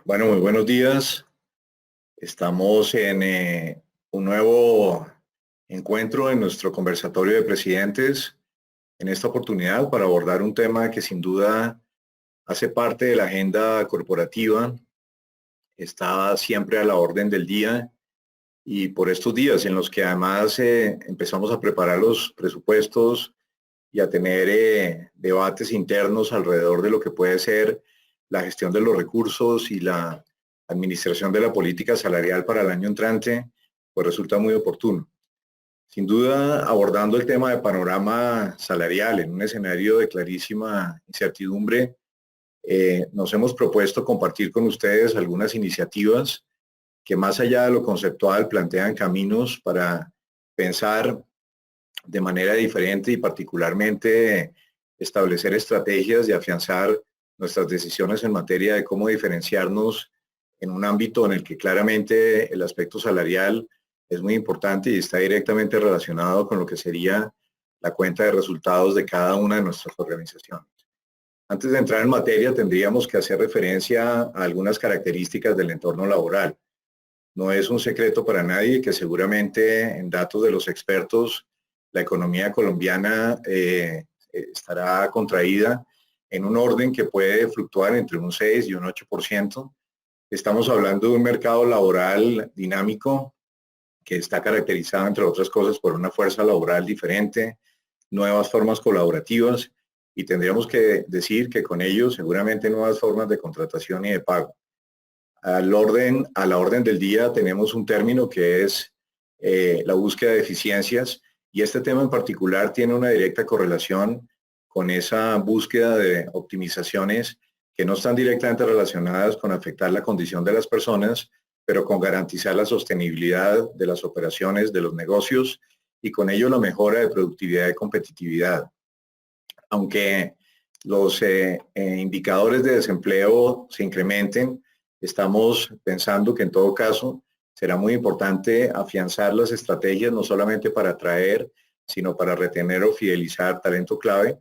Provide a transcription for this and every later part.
Bueno, muy buenos días. Estamos en un nuevo encuentro en nuestro conversatorio de presidentes. En esta oportunidad para abordar un tema que sin duda hace parte de la agenda corporativa, está siempre a la orden del día y por estos días en los que además empezamos a preparar los presupuestos y a tener debates internos alrededor de lo que puede ser la gestión de los recursos y la administración de la política salarial para el año entrante, pues resulta muy oportuno. Sin duda, abordando el tema de panorama salarial en un escenario de clarísima incertidumbre, nos hemos propuesto compartir con ustedes algunas iniciativas que más allá de lo conceptual plantean caminos para pensar de manera diferente y particularmente establecer estrategias y afianzar nuestras decisiones en materia de cómo diferenciarnos en un ámbito en el que claramente el aspecto salarial es muy importante y está directamente relacionado con lo que sería la cuenta de resultados de cada una de nuestras organizaciones. Antes de entrar en materia, tendríamos que hacer referencia a algunas características del entorno laboral. No es un secreto para nadie que seguramente en datos de los expertos la economía colombiana estará contraída en un orden que puede fluctuar entre un 6 y un 8%. Estamos hablando de un mercado laboral dinámico que está caracterizado, entre otras cosas, por una fuerza laboral diferente, nuevas formas colaborativas y tendríamos que decir que con ello seguramente nuevas formas de contratación y de pago. A la orden del día tenemos un término que es la búsqueda de eficiencias y este tema en particular tiene una directa correlación con esa búsqueda de optimizaciones que no están directamente relacionadas con afectar la condición de las personas, pero con garantizar la sostenibilidad de las operaciones, de los negocios y con ello la mejora de productividad y competitividad. Aunque los indicadores de desempleo se incrementen, estamos pensando que en todo caso será muy importante afianzar las estrategias no solamente para atraer, sino para retener o fidelizar talento clave.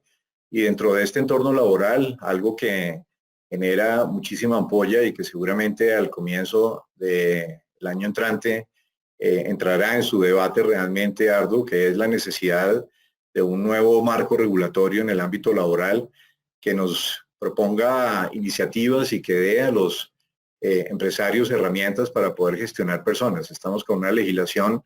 Y dentro de este entorno laboral, algo que genera muchísima ampolla y que seguramente al comienzo del año entrante entrará en su debate realmente arduo, que es la necesidad de un nuevo marco regulatorio en el ámbito laboral que nos proponga iniciativas y que dé a los empresarios herramientas para poder gestionar personas. Estamos con una legislación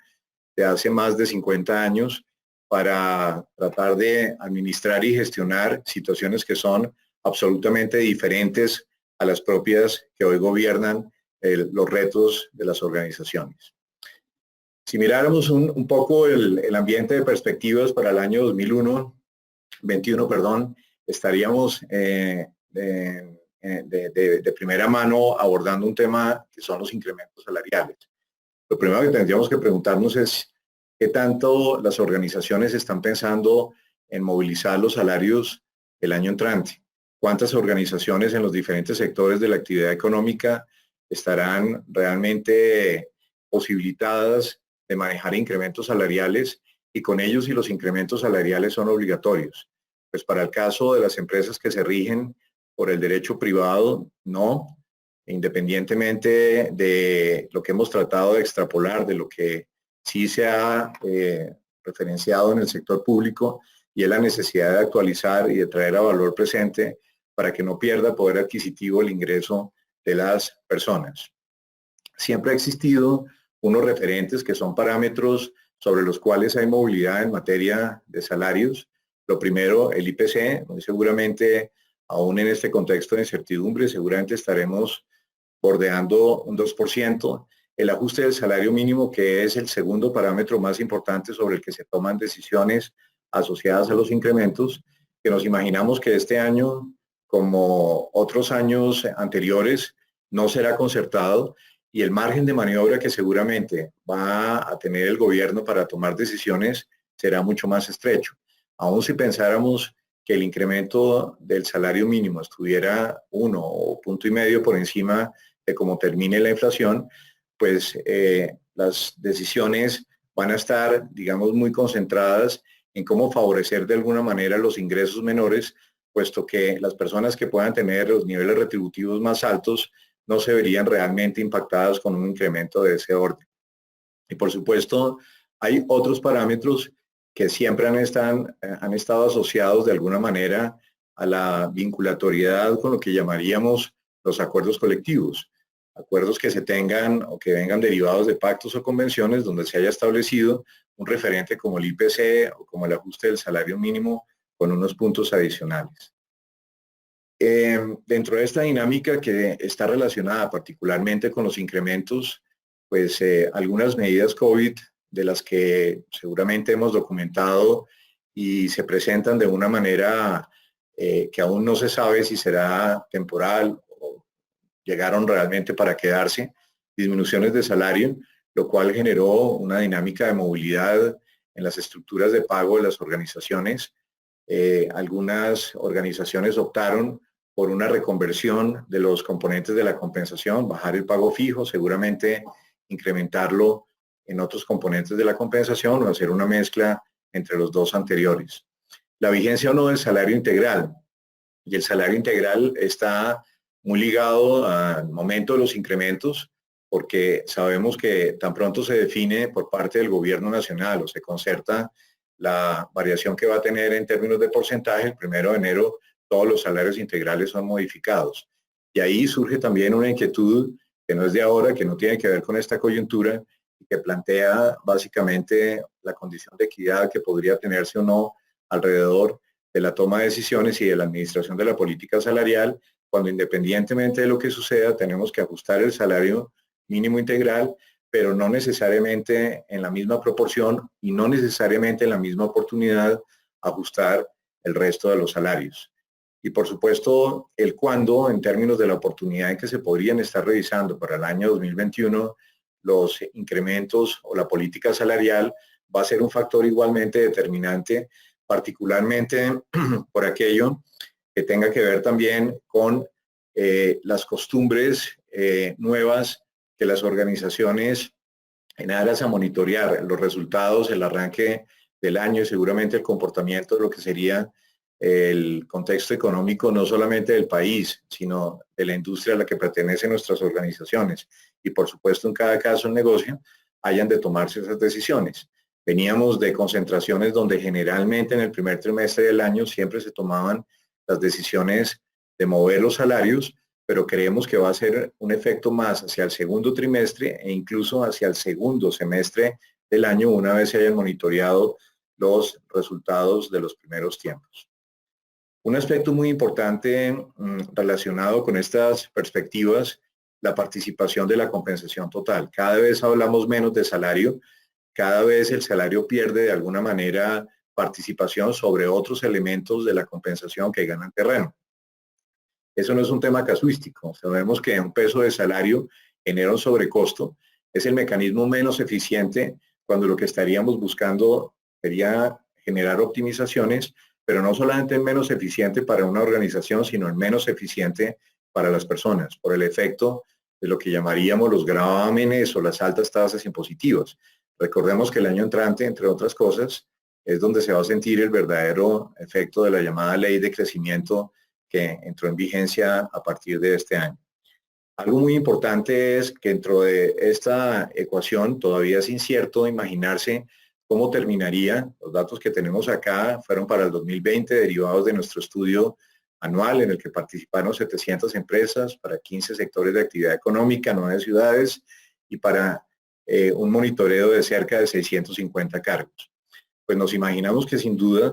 de hace más de 50 años para tratar de administrar y gestionar situaciones que son absolutamente diferentes a las propias que hoy gobiernan los retos de las organizaciones. Si miráramos un poco el ambiente de perspectivas para el año 2021, perdón, estaríamos de primera mano abordando un tema que son los incrementos salariales. Lo primero que tendríamos que preguntarnos es qué tanto las organizaciones están pensando en movilizar los salarios el año entrante. ¿Cuántas organizaciones en los diferentes sectores de la actividad económica estarán realmente posibilitadas de manejar incrementos salariales y con ellos si los incrementos salariales son obligatorios? Pues para el caso de las empresas que se rigen por el derecho privado, no, independientemente de lo que hemos tratado de extrapolar, de lo que sí se ha referenciado en el sector público, y es la necesidad de actualizar y de traer a valor presente para que no pierda poder adquisitivo el ingreso de las personas. Siempre ha existido unos referentes que son parámetros sobre los cuales hay movilidad en materia de salarios. Lo primero, el IPC, muy seguramente, aún en este contexto de incertidumbre, seguramente estaremos bordeando un 2%. El ajuste del salario mínimo, que es el segundo parámetro más importante sobre el que se toman decisiones asociadas a los incrementos, que nos imaginamos que este año, como otros años anteriores, no será concertado y el margen de maniobra que seguramente va a tener el gobierno para tomar decisiones será mucho más estrecho. Aún si pensáramos que el incremento del salario mínimo estuviera 1 o 1,5 por encima de cómo termine la inflación, pues las decisiones van a estar, digamos, muy concentradas en cómo favorecer de alguna manera los ingresos menores, puesto que las personas que puedan tener los niveles retributivos más altos no se verían realmente impactadas con un incremento de ese orden. Y por supuesto, hay otros parámetros que siempre han estado asociados de alguna manera a la vinculatoriedad con lo que llamaríamos los acuerdos colectivos. Acuerdos que se tengan o que vengan derivados de pactos o convenciones donde se haya establecido un referente como el IPC o como el ajuste del salario mínimo con unos puntos adicionales. Dentro de esta dinámica que está relacionada particularmente con los incrementos, pues algunas medidas COVID de las que seguramente hemos documentado y se presentan de una manera que aún no se sabe si será temporal o llegaron realmente para quedarse, disminuciones de salario, lo cual generó una dinámica de movilidad en las estructuras de pago de las organizaciones. Algunas organizaciones optaron por una reconversión de los componentes de la compensación, bajar el pago fijo, seguramente incrementarlo en otros componentes de la compensación o hacer una mezcla entre los dos anteriores. La vigencia o no del salario integral. Y el salario integral está muy ligado al momento de los incrementos, porque sabemos que tan pronto se define por parte del gobierno nacional o se concerta la variación que va a tener en términos de porcentaje, el 1 de enero todos los salarios integrales son modificados. Y ahí surge también una inquietud que no es de ahora, que no tiene que ver con esta coyuntura y que plantea básicamente la condición de equidad que podría tenerse o no alrededor de la toma de decisiones y de la administración de la política salarial, cuando independientemente de lo que suceda, tenemos que ajustar el salario mínimo integral, pero no necesariamente en la misma proporción y no necesariamente en la misma oportunidad ajustar el resto de los salarios. Y por supuesto, el cuándo, en términos de la oportunidad en que se podrían estar revisando para el año 2021 los incrementos o la política salarial, va a ser un factor igualmente determinante, particularmente por aquello que tenga que ver también con las costumbres nuevas que las organizaciones, en aras a monitorear los resultados, el arranque del año y seguramente el comportamiento de lo que sería el contexto económico no solamente del país, sino de la industria a la que pertenecen nuestras organizaciones y por supuesto en cada caso el negocio, hayan de tomarse esas decisiones. Veníamos de concentraciones donde generalmente en el primer trimestre del año siempre se tomaban las decisiones de mover los salarios, pero creemos que va a ser un efecto más hacia el segundo trimestre e incluso hacia el segundo semestre del año una vez se hayan monitoreado los resultados de los primeros tiempos. Un aspecto muy importante relacionado con estas perspectivas, la participación de la compensación total. Cada vez hablamos menos de salario, cada vez el salario pierde de alguna manera participación sobre otros elementos de la compensación que ganan terreno. Eso no es un tema casuístico. Sabemos que un peso de salario genera un sobrecosto. Es el mecanismo menos eficiente cuando lo que estaríamos buscando sería generar optimizaciones, pero no solamente el menos eficiente para una organización, sino el menos eficiente para las personas, por el efecto de lo que llamaríamos los gravámenes o las altas tasas impositivas. Recordemos que el año entrante, entre otras cosas, es donde se va a sentir el verdadero efecto de la llamada ley de crecimiento que entró en vigencia a partir de este año. Algo muy importante es que dentro de esta ecuación todavía es incierto imaginarse cómo terminaría. Los datos que tenemos acá fueron para el 2020 derivados de nuestro estudio anual en el que participaron 700 empresas para 15 sectores de actividad económica, 9 ciudades y para un monitoreo de cerca de 650 cargos. Pues nos imaginamos que sin duda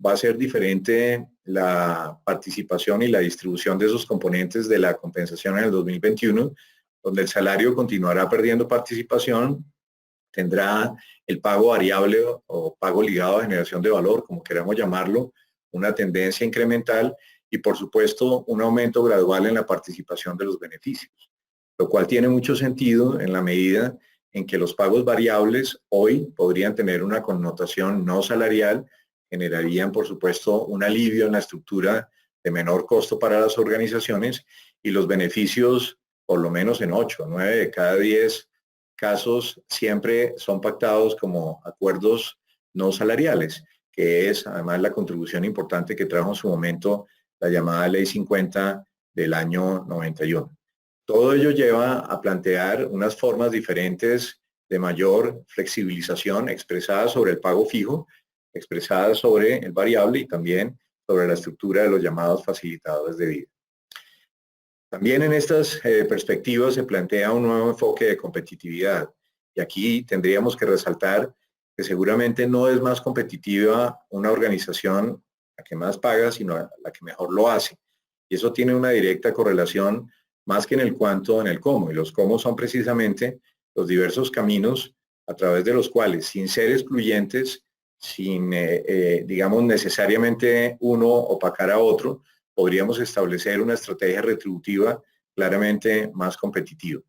va a ser diferente la participación y la distribución de esos componentes de la compensación en el 2021, donde el salario continuará perdiendo participación, tendrá el pago variable o pago ligado a generación de valor, como queramos llamarlo, una tendencia incremental y por supuesto un aumento gradual en la participación de los beneficios, lo cual tiene mucho sentido en la medida en que los pagos variables hoy podrían tener una connotación no salarial, generarían por supuesto un alivio en la estructura de menor costo para las organizaciones y los beneficios, por lo menos en 8 o 9 de cada 10 casos, siempre son pactados como acuerdos no salariales, que es además la contribución importante que trajo en su momento la llamada Ley 50 del año 91. Todo ello lleva a plantear unas formas diferentes de mayor flexibilización expresadas sobre el pago fijo, expresadas sobre el variable y también sobre la estructura de los llamados facilitadores de vida. También en estas perspectivas se plantea un nuevo enfoque de competitividad y aquí tendríamos que resaltar que seguramente no es más competitiva una organización la que más paga, sino la que mejor lo hace. Y eso tiene una directa correlación más que en el cuánto, en el cómo. Y los cómo son precisamente los diversos caminos a través de los cuales, sin ser excluyentes, sin, digamos, necesariamente uno opacar a otro, podríamos establecer una estrategia retributiva claramente más competitiva.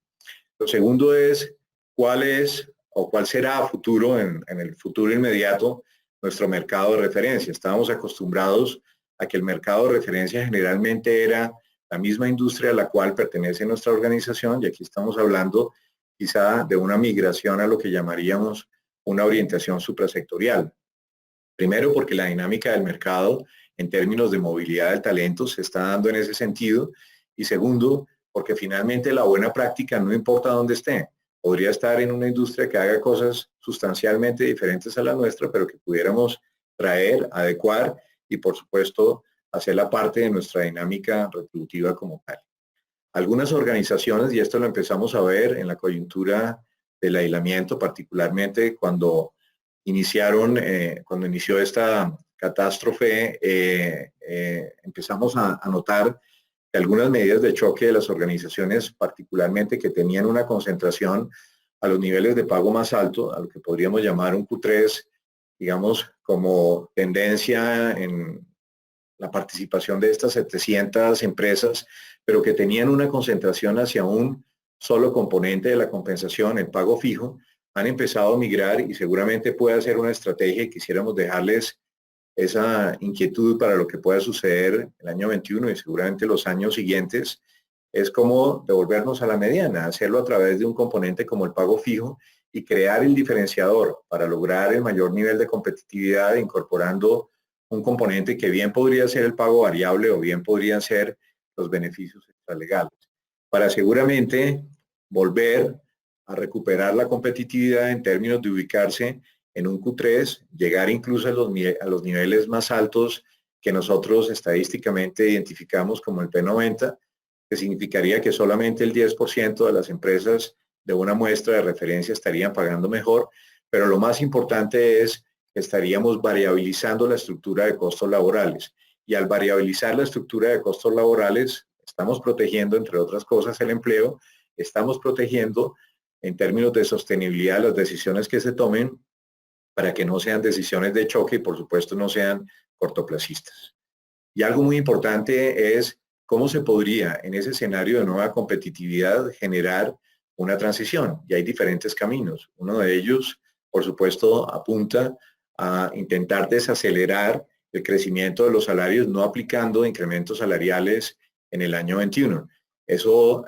Lo segundo es cuál es o cuál será a futuro, en el futuro inmediato, nuestro mercado de referencia. Estábamos acostumbrados a que el mercado de referencia generalmente era la misma industria a la cual pertenece nuestra organización y aquí estamos hablando quizá de una migración a lo que llamaríamos una orientación suprasectorial. Primero, porque la dinámica del mercado en términos de movilidad del talento se está dando en ese sentido. Y segundo, porque finalmente la buena práctica no importa dónde esté. Podría estar en una industria que haga cosas sustancialmente diferentes a la nuestra, pero que pudiéramos traer, adecuar y, por supuesto, hacerla parte de nuestra dinámica retributiva como tal. Algunas organizaciones, y esto lo empezamos a ver en la coyuntura del aislamiento, particularmente cuando cuando inició esta catástrofe, empezamos a notar que algunas medidas de choque de las organizaciones, particularmente que tenían una concentración a los niveles de pago más alto, a lo que podríamos llamar un Q3, digamos, como tendencia en la participación de estas 700 empresas, pero que tenían una concentración hacia un solo componente de la compensación, el pago fijo, han empezado a migrar y seguramente puede ser una estrategia y quisiéramos dejarles esa inquietud para lo que pueda suceder el año 21 y seguramente los años siguientes, es como devolvernos a la mediana, hacerlo a través de un componente como el pago fijo y crear el diferenciador para lograr el mayor nivel de competitividad incorporando un componente que bien podría ser el pago variable o bien podrían ser los beneficios extralegales, para seguramente volver a recuperar la competitividad en términos de ubicarse en un Q3, llegar incluso a los niveles más altos que nosotros estadísticamente identificamos como el P90, que significaría que solamente el 10% de las empresas de una muestra de referencia estarían pagando mejor, pero lo más importante es que estaríamos variabilizando la estructura de costos laborales. Y al variabilizar la estructura de costos laborales, estamos protegiendo, entre otras cosas, el empleo, estamos protegiendo en términos de sostenibilidad las decisiones que se tomen para que no sean decisiones de choque y por supuesto no sean cortoplacistas. Y algo muy importante es cómo se podría en ese escenario de nueva competitividad generar una transición. Y hay diferentes caminos. Uno de ellos, por supuesto, apunta a intentar desacelerar el crecimiento de los salarios no aplicando incrementos salariales en el año 21. Eso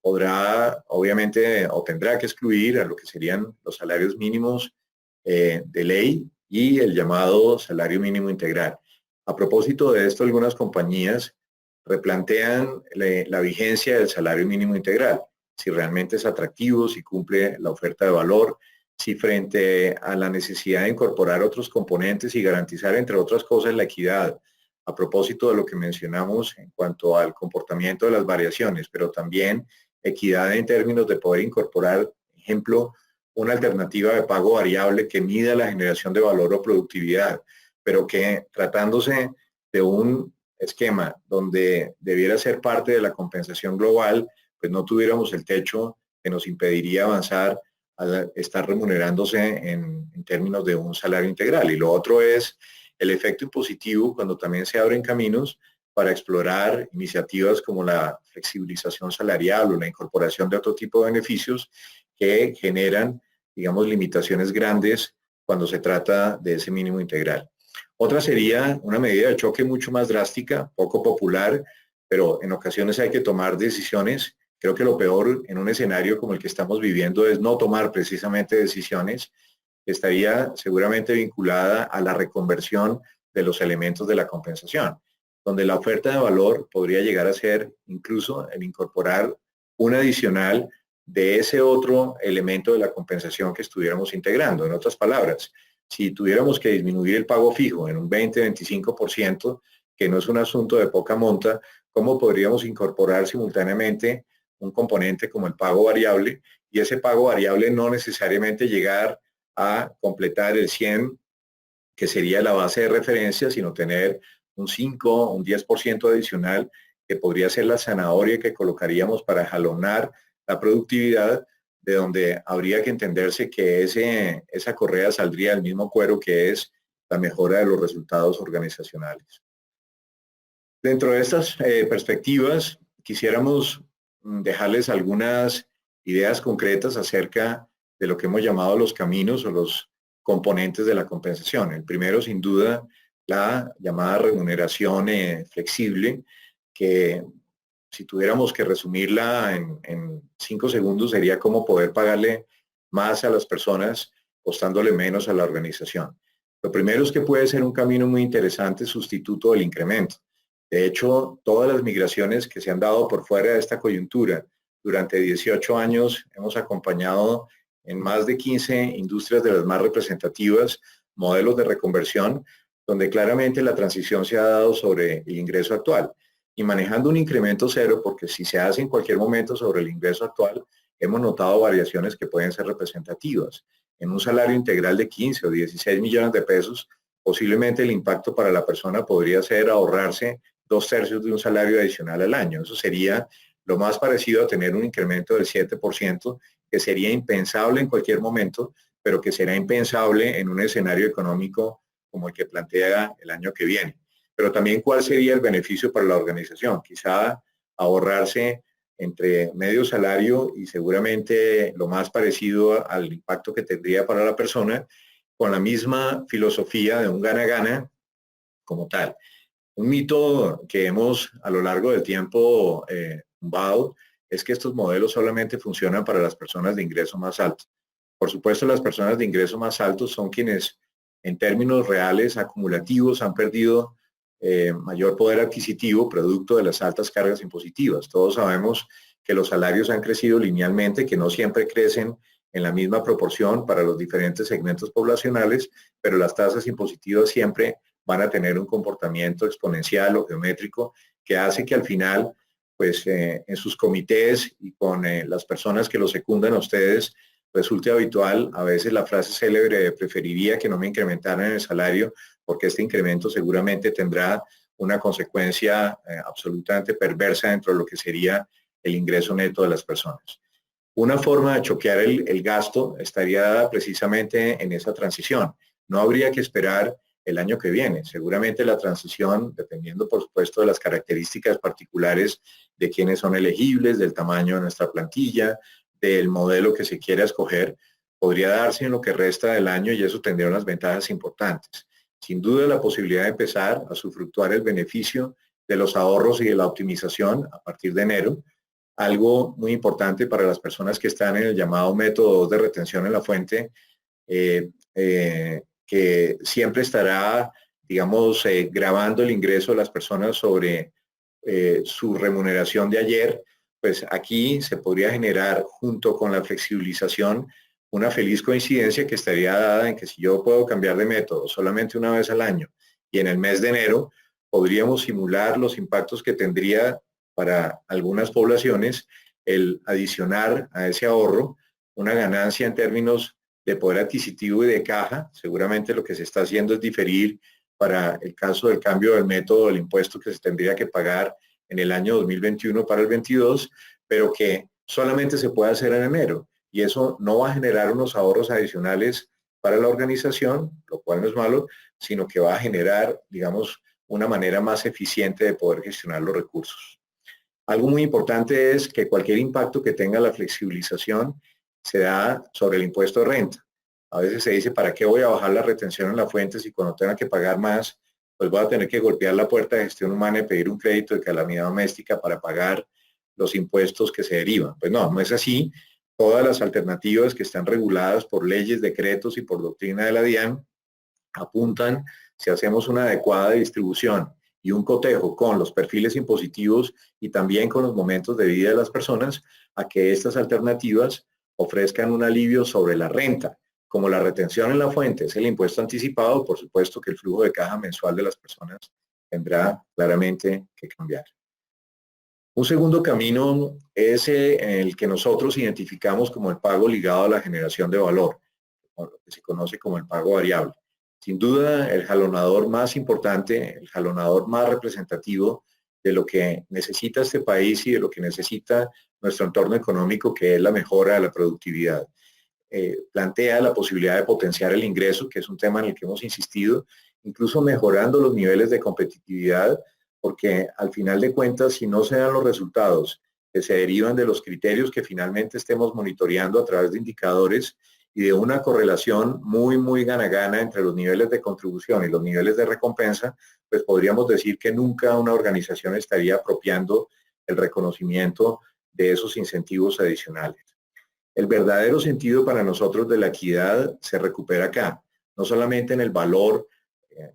podrá, obviamente, o tendrá que excluir a lo que serían los salarios mínimos de ley y el llamado salario mínimo integral. A propósito de esto, algunas compañías replantean la vigencia del salario mínimo integral, si realmente es atractivo, si cumple la oferta de valor, si frente a la necesidad de incorporar otros componentes y garantizar, entre otras cosas, la equidad. A propósito de lo que mencionamos en cuanto al comportamiento de las variaciones, pero también equidad en términos de poder incorporar, ejemplo, una alternativa de pago variable que mida la generación de valor o productividad, pero que tratándose de un esquema donde debiera ser parte de la compensación global, pues no tuviéramos el techo que nos impediría avanzar a estar remunerándose en términos de un salario integral. Y lo otro es el efecto impositivo cuando también se abren caminos para explorar iniciativas como la flexibilización salarial o la incorporación de otro tipo de beneficios que generan, digamos, limitaciones grandes cuando se trata de ese mínimo integral. Otra sería una medida de choque mucho más drástica, poco popular, pero en ocasiones hay que tomar decisiones. Creo que lo peor en un escenario como el que estamos viviendo es no tomar precisamente decisiones. Estaría seguramente vinculada a la reconversión de los elementos de la compensación, donde la oferta de valor podría llegar a ser incluso el incorporar un adicional de ese otro elemento de la compensación que estuviéramos integrando. En otras palabras, si tuviéramos que disminuir el pago fijo en un 20-25%, que no es un asunto de poca monta, ¿cómo podríamos incorporar simultáneamente un componente como el pago variable? Y ese pago variable no necesariamente llegar a completar el 100, que sería la base de referencia, sino tener un 5 o un 10% adicional, que podría ser la zanahoria que colocaríamos para jalonar la productividad, de donde habría que entenderse que esa correa saldría del mismo cuero, que es la mejora de los resultados organizacionales. Dentro de estas perspectivas, quisiéramos dejarles algunas ideas concretas acerca de lo que hemos llamado los caminos o los componentes de la compensación. El primero, sin duda, la llamada remuneración flexible, que si tuviéramos que resumirla en 5 segundos, sería como poder pagarle más a las personas, costándole menos a la organización. Lo primero es que puede ser un camino muy interesante sustituto del incremento. De hecho, todas las migraciones que se han dado por fuera de esta coyuntura, durante 18 años hemos acompañado en más de 15 industrias de las más representativas, modelos de reconversión, donde claramente la transición se ha dado sobre el ingreso actual y manejando un incremento cero, porque si se hace en cualquier momento sobre el ingreso actual, hemos notado variaciones que pueden ser representativas. En un salario integral de 15 o 16 millones de pesos, posiblemente el impacto para la persona podría ser ahorrarse 2/3 de un salario adicional al año. Eso sería lo más parecido a tener un incremento del 7%, que sería impensable en cualquier momento, pero que será impensable en un escenario económico como el que plantea el año que viene. Pero también, ¿cuál sería el beneficio para la organización? Quizá ahorrarse entre medio salario y seguramente lo más parecido al impacto que tendría para la persona, con la misma filosofía de un gana-gana como tal. Un mito que hemos a lo largo del tiempo tumbado es que estos modelos solamente funcionan para las personas de ingreso más alto. Por supuesto, las personas de ingreso más alto son quienes en términos reales acumulativos han perdido mayor poder adquisitivo producto de las altas cargas impositivas. Todos sabemos que los salarios han crecido linealmente, que no siempre crecen en la misma proporción para los diferentes segmentos poblacionales, pero las tasas impositivas siempre van a tener un comportamiento exponencial o geométrico que hace que al final, pues en sus comités y con las personas que los secundan a ustedes, resulte habitual a veces la frase célebre de preferiría que no me incrementaran el salario, porque este incremento seguramente tendrá una consecuencia absolutamente perversa dentro de lo que sería el ingreso neto de las personas. Una forma de choquear el gasto estaría dada precisamente en esa transición. No habría que esperar el año que viene. Seguramente la transición, dependiendo por supuesto de las características particulares de quienes son elegibles, del tamaño de nuestra plantilla, del modelo que se quiera escoger, podría darse en lo que resta del año y eso tendría unas ventajas importantes. Sin duda, la posibilidad de empezar a sufructuar el beneficio de los ahorros y de la optimización a partir de enero, algo muy importante para las personas que están en el llamado método de retención en la fuente, que siempre estará, digamos, grabando el ingreso de las personas sobre su remuneración de ayer. Pues aquí se podría generar, junto con la flexibilización, una feliz coincidencia que estaría dada en que si yo puedo cambiar de método solamente una vez al año y en el mes de enero podríamos simular los impactos que tendría para algunas poblaciones el adicionar a ese ahorro una ganancia en términos de poder adquisitivo y de caja. Seguramente lo que se está haciendo es diferir para el caso del cambio del método del impuesto que se tendría que pagar en el año 2021 para el 22, pero que solamente se puede hacer en enero. Y eso no va a generar unos ahorros adicionales para la organización, lo cual no es malo, sino que va a generar, digamos, una manera más eficiente de poder gestionar los recursos. Algo muy importante es que cualquier impacto que tenga la flexibilización se da sobre el impuesto de renta. A veces se dice, ¿para qué voy a bajar la retención en la fuente si cuando tenga que pagar más, pues voy a tener que golpear la puerta de gestión humana y pedir un crédito de calamidad doméstica para pagar los impuestos que se derivan? Pues no, no es así. Todas las alternativas que están reguladas por leyes, decretos y por doctrina de la DIAN apuntan, si hacemos una adecuada distribución y un cotejo con los perfiles impositivos y también con los momentos de vida de las personas, a que estas alternativas ofrezcan un alivio sobre la renta. Como la retención en la fuente es el impuesto anticipado, por supuesto que el flujo de caja mensual de las personas tendrá claramente que cambiar. Un segundo camino es el que nosotros identificamos como el pago ligado a la generación de valor, o lo que se conoce como el pago variable. Sin duda, el jalonador más importante, el jalonador más representativo de lo que necesita este país y de lo que necesita nuestro entorno económico, que es la mejora de la productividad. Plantea la posibilidad de potenciar el ingreso, que es un tema en el que hemos insistido, incluso mejorando los niveles de competitividad, porque al final de cuentas, si no se dan los resultados que se derivan de los criterios que finalmente estemos monitoreando a través de indicadores y de una correlación muy gana-gana entre los niveles de contribución y los niveles de recompensa, pues podríamos decir que nunca una organización estaría apropiando el reconocimiento de esos incentivos adicionales. El verdadero sentido para nosotros de la equidad se recupera acá, no solamente en el valor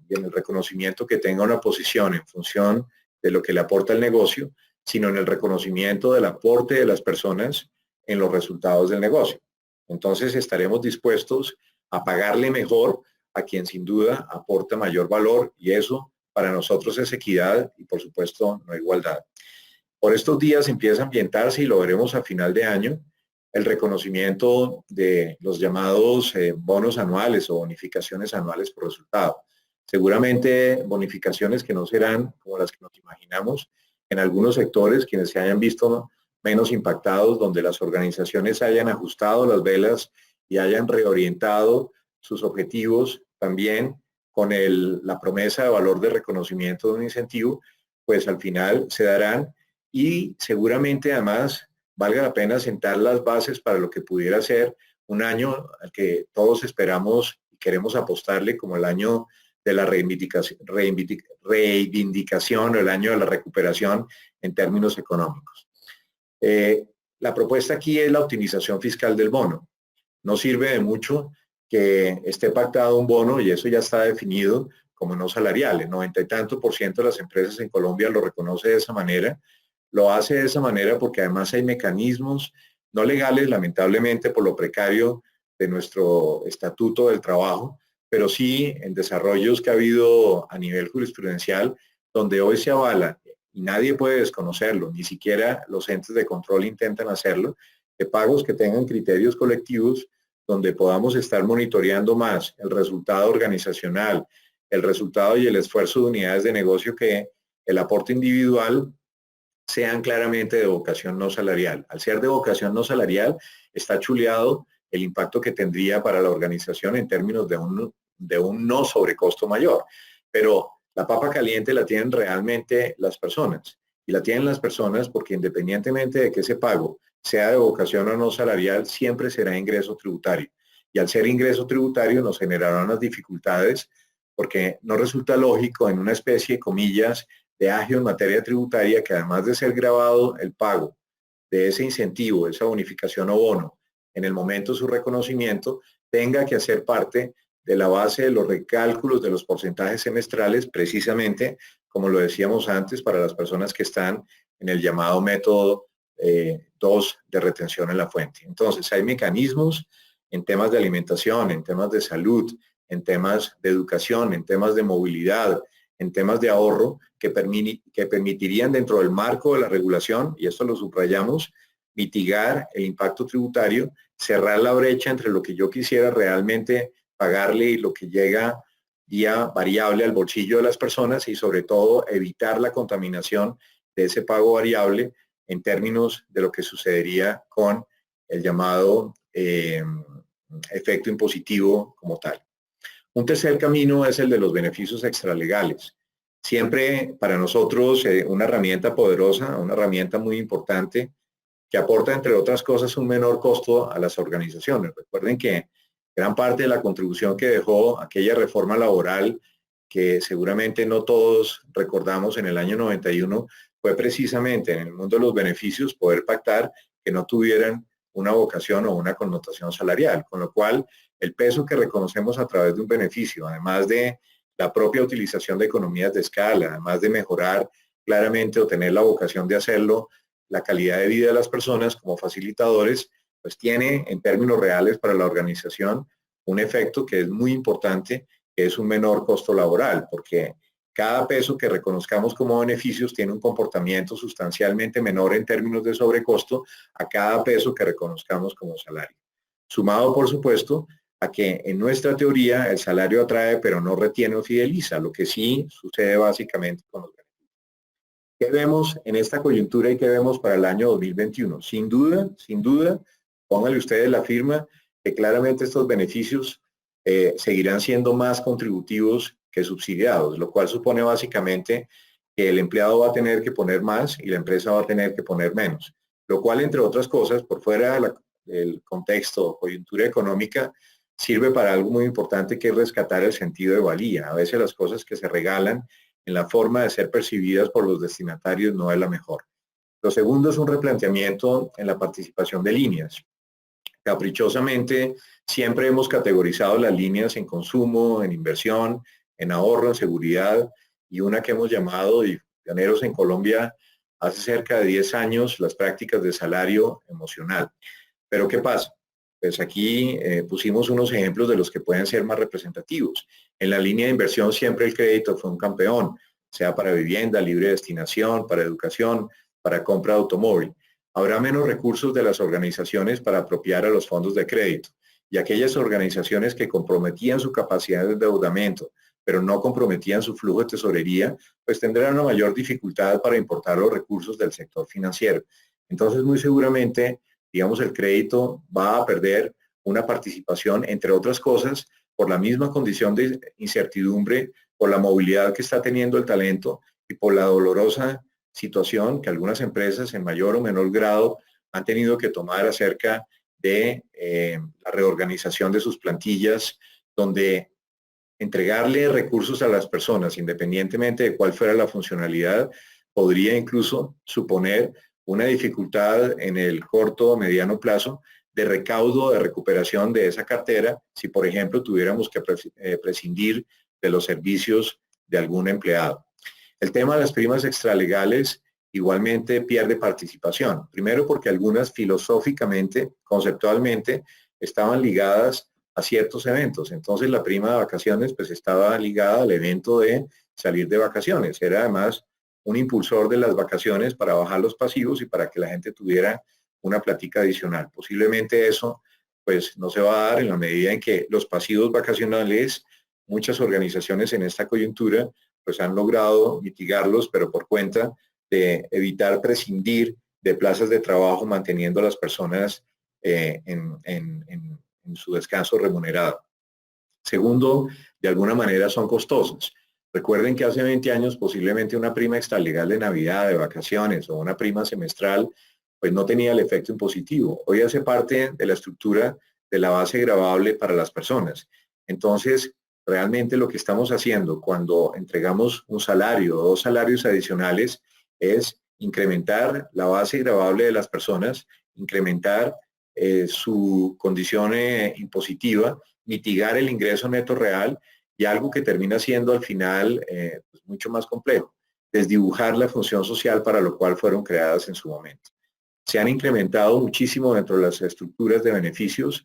y en el reconocimiento que tenga una posición en función de lo que le aporta el negocio, sino en el reconocimiento del aporte de las personas en los resultados del negocio. Entonces estaremos dispuestos a pagarle mejor a quien sin duda aporta mayor valor, y eso para nosotros es equidad y por supuesto no igualdad. Por estos días empieza a ambientarse, y lo veremos a final de año, el reconocimiento de los llamados bonos anuales o bonificaciones anuales por resultado. Seguramente bonificaciones que no serán como las que nos imaginamos en algunos sectores, quienes se hayan visto menos impactados, donde las organizaciones hayan ajustado las velas y hayan reorientado sus objetivos también con la promesa de valor de reconocimiento de un incentivo, pues al final se darán, y seguramente además valga la pena sentar las bases para lo que pudiera ser un año al que todos esperamos y queremos apostarle como el año de la reivindicación o el año de la recuperación en términos económicos. La propuesta aquí es la optimización fiscal del bono. No sirve de mucho que esté pactado un bono y eso ya está definido como no salarial. El 90 y tanto % de las empresas en Colombia lo reconoce de esa manera. Lo hace de esa manera porque además hay mecanismos no legales, lamentablemente por lo precario de nuestro estatuto del trabajo, pero sí en desarrollos que ha habido a nivel jurisprudencial, donde hoy se avala, y nadie puede desconocerlo, ni siquiera los entes de control intentan hacerlo, de pagos que tengan criterios colectivos, donde podamos estar monitoreando más el resultado organizacional, el resultado y el esfuerzo de unidades de negocio, que el aporte individual sean claramente de vocación no salarial. Al ser de vocación no salarial, está chuleado el impacto que tendría para la organización en términos de un no sobrecosto mayor. Pero la papa caliente la tienen realmente las personas. Y la tienen las personas porque independientemente de que ese pago sea de vocación o no salarial, siempre será ingreso tributario. Y al ser ingreso tributario nos generarán unas dificultades, porque no resulta lógico en una especie de comillas de agio en materia tributaria que, además de ser grabado el pago de ese incentivo, esa bonificación o bono, en el momento de su reconocimiento, tenga que hacer parte de la base de los recálculos de los porcentajes semestrales, precisamente, como lo decíamos antes, para las personas que están en el llamado método 2 de retención en la fuente. Entonces, hay mecanismos en temas de alimentación, en temas de salud, en temas de educación, en temas de movilidad, en temas de ahorro, que permitirían, dentro del marco de la regulación, y esto lo subrayamos, mitigar el impacto tributario, cerrar la brecha entre lo que yo quisiera realmente pagarle y lo que llega vía variable al bolsillo de las personas, y sobre todo evitar la contaminación de ese pago variable en términos de lo que sucedería con el llamado efecto impositivo como tal. Un tercer camino es el de los beneficios extralegales. Siempre para nosotros una herramienta poderosa, una herramienta muy importante, que aporta, entre otras cosas, un menor costo a las organizaciones. Recuerden que gran parte de la contribución que dejó aquella reforma laboral, que seguramente no todos recordamos en el año 91, fue precisamente en el mundo de los beneficios poder pactar que no tuvieran una vocación o una connotación salarial, con lo cual el peso que reconocemos a través de un beneficio, además de la propia utilización de economías de escala, además de mejorar claramente o tener la vocación de hacerlo, la calidad de vida de las personas como facilitadores, pues tiene en términos reales para la organización un efecto que es muy importante, que es un menor costo laboral, porque cada peso que reconozcamos como beneficios tiene un comportamiento sustancialmente menor en términos de sobrecosto a cada peso que reconozcamos como salario. Sumado, por supuesto, a que en nuestra teoría el salario atrae pero no retiene o fideliza, lo que sí sucede básicamente con los beneficios. ¿Qué vemos en esta coyuntura y qué vemos para el año 2021? Sin duda, pónganle ustedes la firma que claramente estos beneficios seguirán siendo más contributivos que subsidiados, lo cual supone básicamente que el empleado va a tener que poner más y la empresa va a tener que poner menos, lo cual, entre otras cosas, por fuera del contexto coyuntura económica, sirve para algo muy importante que es rescatar el sentido de valía. A veces las cosas que se regalan en la forma de ser percibidas por los destinatarios no es la mejor. Lo segundo es un replanteamiento en la participación de líneas. Caprichosamente, siempre hemos categorizado las líneas en consumo, en inversión, en ahorro, en seguridad, y una que hemos llamado, y pioneros en Colombia, hace cerca de 10 años, las prácticas de salario emocional. Pero ¿qué pasa? Pues aquí pusimos unos ejemplos de los que pueden ser más representativos. En la línea de inversión siempre el crédito fue un campeón, sea para vivienda, libre destinación, para educación, para compra de automóvil. Habrá menos recursos de las organizaciones para apropiar a los fondos de crédito y aquellas organizaciones que comprometían su capacidad de endeudamiento, pero no comprometían su flujo de tesorería, pues tendrán una mayor dificultad para importar los recursos del sector financiero. Entonces, muy seguramente, digamos, el crédito va a perder una participación, entre otras cosas, por la misma condición de incertidumbre, por la movilidad que está teniendo el talento y por la dolorosa situación que algunas empresas en mayor o menor grado han tenido que tomar acerca de la reorganización de sus plantillas, donde entregarle recursos a las personas, independientemente de cuál fuera la funcionalidad, podría incluso suponer una dificultad en el corto o mediano plazo de recaudo, de recuperación de esa cartera, si por ejemplo tuviéramos que prescindir de los servicios de algún empleado. El tema de las primas extralegales igualmente pierde participación. Primero porque algunas filosóficamente, conceptualmente, estaban ligadas a ciertos eventos. Entonces la prima de vacaciones pues estaba ligada al evento de salir de vacaciones. Era además un impulsor de las vacaciones para bajar los pasivos y para que la gente tuviera una plática adicional. Posiblemente eso pues no se va a dar en la medida en que los pasivos vacacionales, muchas organizaciones en esta coyuntura pues han logrado mitigarlos, pero por cuenta de evitar prescindir de plazas de trabajo manteniendo a las personas en su descanso remunerado. Segundo, de alguna manera son costosos. Recuerden que hace 20 años posiblemente una prima extralegal de Navidad, de vacaciones o una prima semestral, pues no tenía el efecto impositivo. Hoy hace parte de la estructura de la base gravable para las personas. Entonces, realmente lo que estamos haciendo cuando entregamos un salario o dos salarios adicionales es incrementar la base gravable de las personas, incrementar su condición impositiva, mitigar el ingreso neto real y algo que termina siendo al final pues mucho más complejo, desdibujar la función social para lo cual fueron creadas en su momento. Se han incrementado muchísimo dentro de las estructuras de beneficios,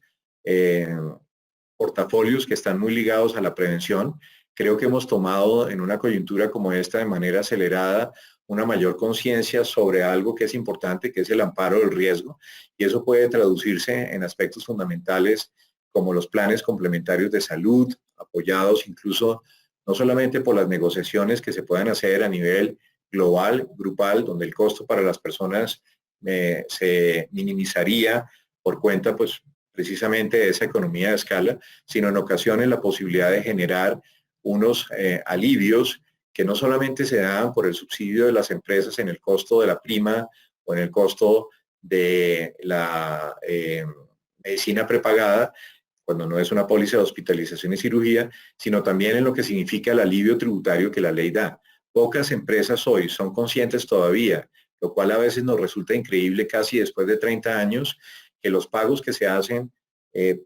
portafolios que están muy ligados a la prevención. Creo que hemos tomado en una coyuntura como esta de manera acelerada una mayor conciencia sobre algo que es importante, que es el amparo del riesgo, y eso puede traducirse en aspectos fundamentales como los planes complementarios de salud, apoyados incluso no solamente por las negociaciones que se puedan hacer a nivel global, grupal, donde el costo para las personas se minimizaría por cuenta, pues, precisamente de esa economía de escala, sino en ocasiones la posibilidad de generar unos alivios que no solamente se dan por el subsidio de las empresas en el costo de la prima o en el costo de la medicina prepagada, cuando no es una póliza de hospitalización y cirugía, sino también en lo que significa el alivio tributario que la ley da. Pocas empresas hoy son conscientes todavía, lo cual a veces nos resulta increíble casi después de 30 años, que los pagos que se hacen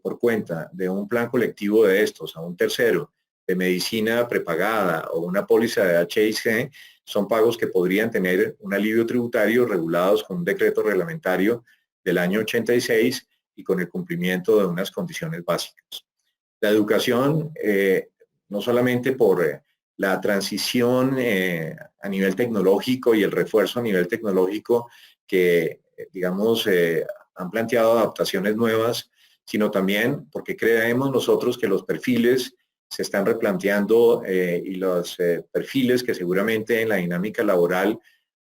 por cuenta de un plan colectivo de estos a un tercero de medicina prepagada o una póliza de HIC son pagos que podrían tener un alivio tributario regulados con un decreto reglamentario del año 86 y con el cumplimiento de unas condiciones básicas. La educación, no solamente por la transición a nivel tecnológico y el refuerzo a nivel tecnológico que, digamos, han planteado adaptaciones nuevas, sino también porque creemos nosotros que los perfiles se están replanteando y los perfiles que seguramente en la dinámica laboral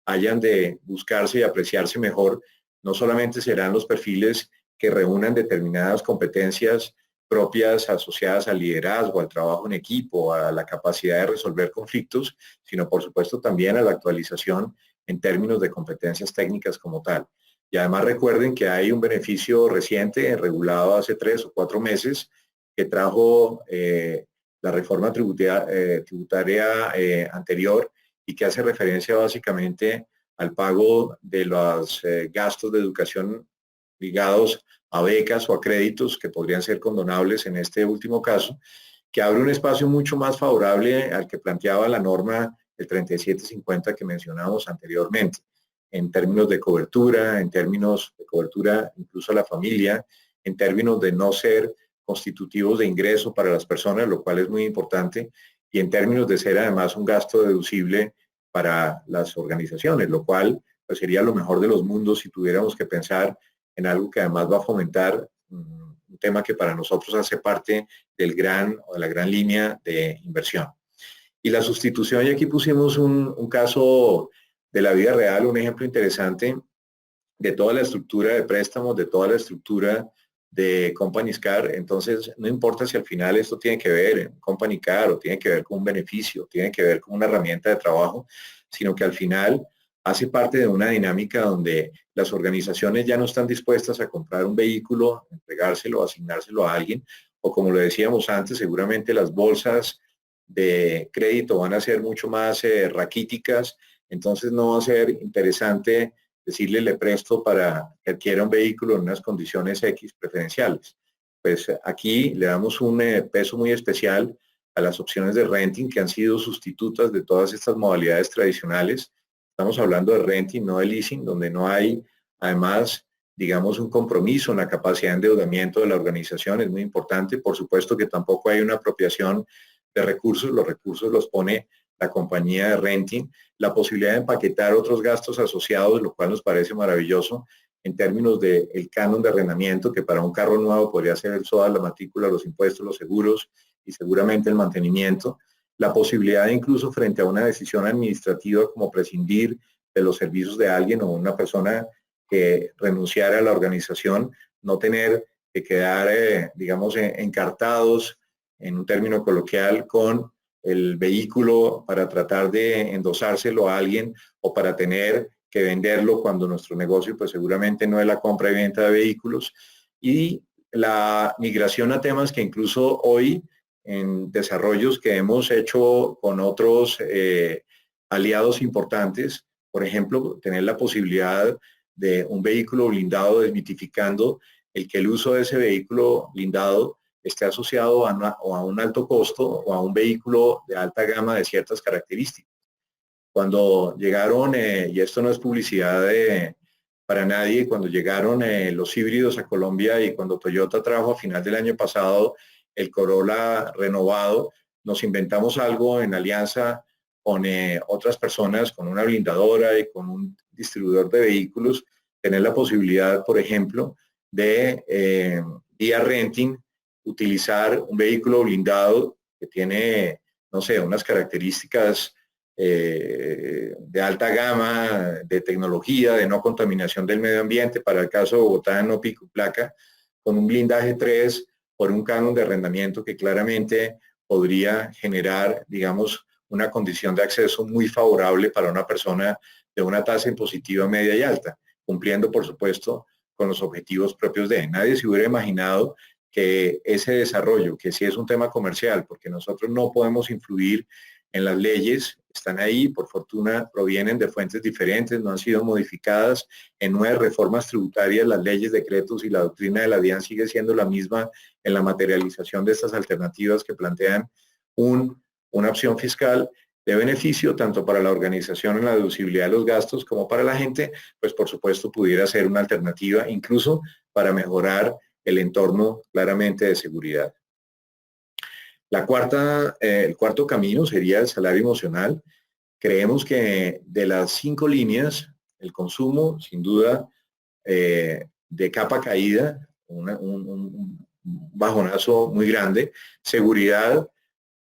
hayan de buscarse y apreciarse mejor, no solamente serán los perfiles que reúnan determinadas competencias propias asociadas al liderazgo, al trabajo en equipo, a la capacidad de resolver conflictos, sino por supuesto también a la actualización en términos de competencias técnicas como tal. Y además recuerden que hay un beneficio reciente, regulado hace 3 o 4 meses, que trajo la reforma tributaria anterior y que hace referencia básicamente al pago de los gastos de educación ligados a becas o a créditos que podrían ser condonables en este último caso, que abre un espacio mucho más favorable al que planteaba la norma del 3750 que mencionábamos anteriormente, en términos de cobertura, en términos de cobertura incluso a la familia, en términos de no ser constitutivos de ingreso para las personas, lo cual es muy importante, y en términos de ser además un gasto deducible para las organizaciones, lo cual pues, sería lo mejor de los mundos si tuviéramos que pensar en algo que además va a fomentar un tema que para nosotros hace parte de la gran línea de inversión. Y la sustitución, y aquí pusimos un caso de la vida real, un ejemplo interesante de toda la estructura de préstamos, de toda la estructura de Companies Car. Entonces, no importa si al final esto tiene que ver en Company Car o tiene que ver con un beneficio, tiene que ver con una herramienta de trabajo, sino que al final hace parte de una dinámica donde las organizaciones ya no están dispuestas a comprar un vehículo, entregárselo, asignárselo a alguien, o como lo decíamos antes, seguramente las bolsas de crédito van a ser mucho más raquíticas, entonces no va a ser interesante decirle le presto para que adquiera un vehículo en unas condiciones X preferenciales. Pues aquí le damos un peso muy especial a las opciones de renting que han sido sustitutas de todas estas modalidades tradicionales. Estamos hablando de renting, no de leasing, donde no hay, además, digamos, un compromiso en la capacidad de endeudamiento de la organización. Es muy importante. Por supuesto que tampoco hay una apropiación de recursos. Los recursos los pone la compañía de renting. La posibilidad de empaquetar otros gastos asociados, lo cual nos parece maravilloso en términos del canon de arrendamiento, que para un carro nuevo podría ser el SOA, la matrícula, los impuestos, los seguros y seguramente el mantenimiento. La posibilidad de incluso frente a una decisión administrativa como prescindir de los servicios de alguien o una persona que renunciara a la organización, no tener que quedar, digamos, encartados en un término coloquial con el vehículo para tratar de endosárselo a alguien o para tener que venderlo cuando nuestro negocio pues seguramente no es la compra y venta de vehículos. Y la migración a temas que incluso hoy en desarrollos que hemos hecho con otros aliados importantes, por ejemplo, tener la posibilidad de un vehículo blindado, desmitificando el que el uso de ese vehículo blindado esté asociado a un alto costo o a un vehículo de alta gama de ciertas características. Cuando llegaron, y esto no es publicidad para nadie, cuando llegaron los híbridos a Colombia y cuando Toyota trajo a final del año pasado el Corolla renovado, nos inventamos algo en alianza con otras personas, con una blindadora y con un distribuidor de vehículos, tener la posibilidad, por ejemplo, de vía renting, utilizar un vehículo blindado que tiene, no sé, unas características de alta gama, de tecnología, de no contaminación del medio ambiente, para el caso de Bogotá no pico placa, con un blindaje 3 por un canon de arrendamiento que claramente podría generar, digamos, una condición de acceso muy favorable para una persona de una tasa impositiva media y alta, cumpliendo, por supuesto, con los objetivos propios de. Nadie se hubiera imaginado que ese desarrollo, que sí es un tema comercial, porque nosotros no podemos influir en las leyes, están ahí, por fortuna provienen de fuentes diferentes, no han sido modificadas en 9 reformas tributarias, las leyes, decretos y la doctrina de la DIAN sigue siendo la misma en la materialización de estas alternativas que plantean una opción fiscal de beneficio tanto para la organización en la deducibilidad de los gastos como para la gente, pues por supuesto pudiera ser una alternativa incluso para mejorar el entorno claramente de seguridad. El cuarto camino sería el salario emocional. Creemos que de las 5 líneas, el consumo, sin duda, de capa caída, un bajonazo muy grande, seguridad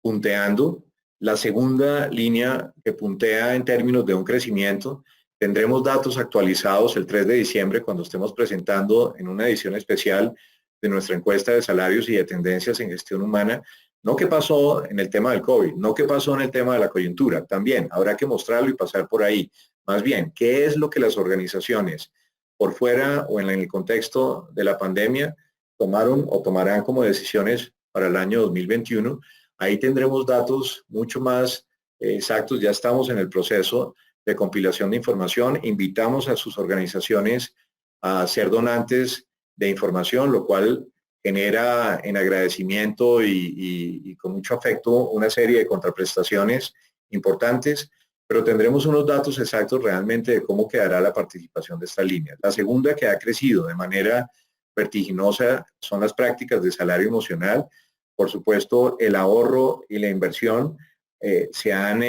punteando, la segunda línea que puntea en términos de un crecimiento, tendremos datos actualizados el 3 de diciembre cuando estemos presentando en una edición especial de nuestra encuesta de salarios y de tendencias en gestión humana, no qué pasó en el tema del COVID, no qué pasó en el tema de la coyuntura, también habrá que mostrarlo y pasar por ahí. Más bien, ¿qué es lo que las organizaciones por fuera o en el contexto de la pandemia tomaron o tomarán como decisiones para el año 2021? Ahí tendremos datos mucho más exactos. Ya estamos en el proceso de compilación de información. Invitamos a sus organizaciones a ser donantes de información, lo cual genera en agradecimiento y con mucho afecto una serie de contraprestaciones importantes, pero tendremos unos datos exactos realmente de cómo quedará la participación de esta línea. La segunda, que ha crecido de manera vertiginosa, son las prácticas de salario emocional. Por supuesto, el ahorro y la inversión se han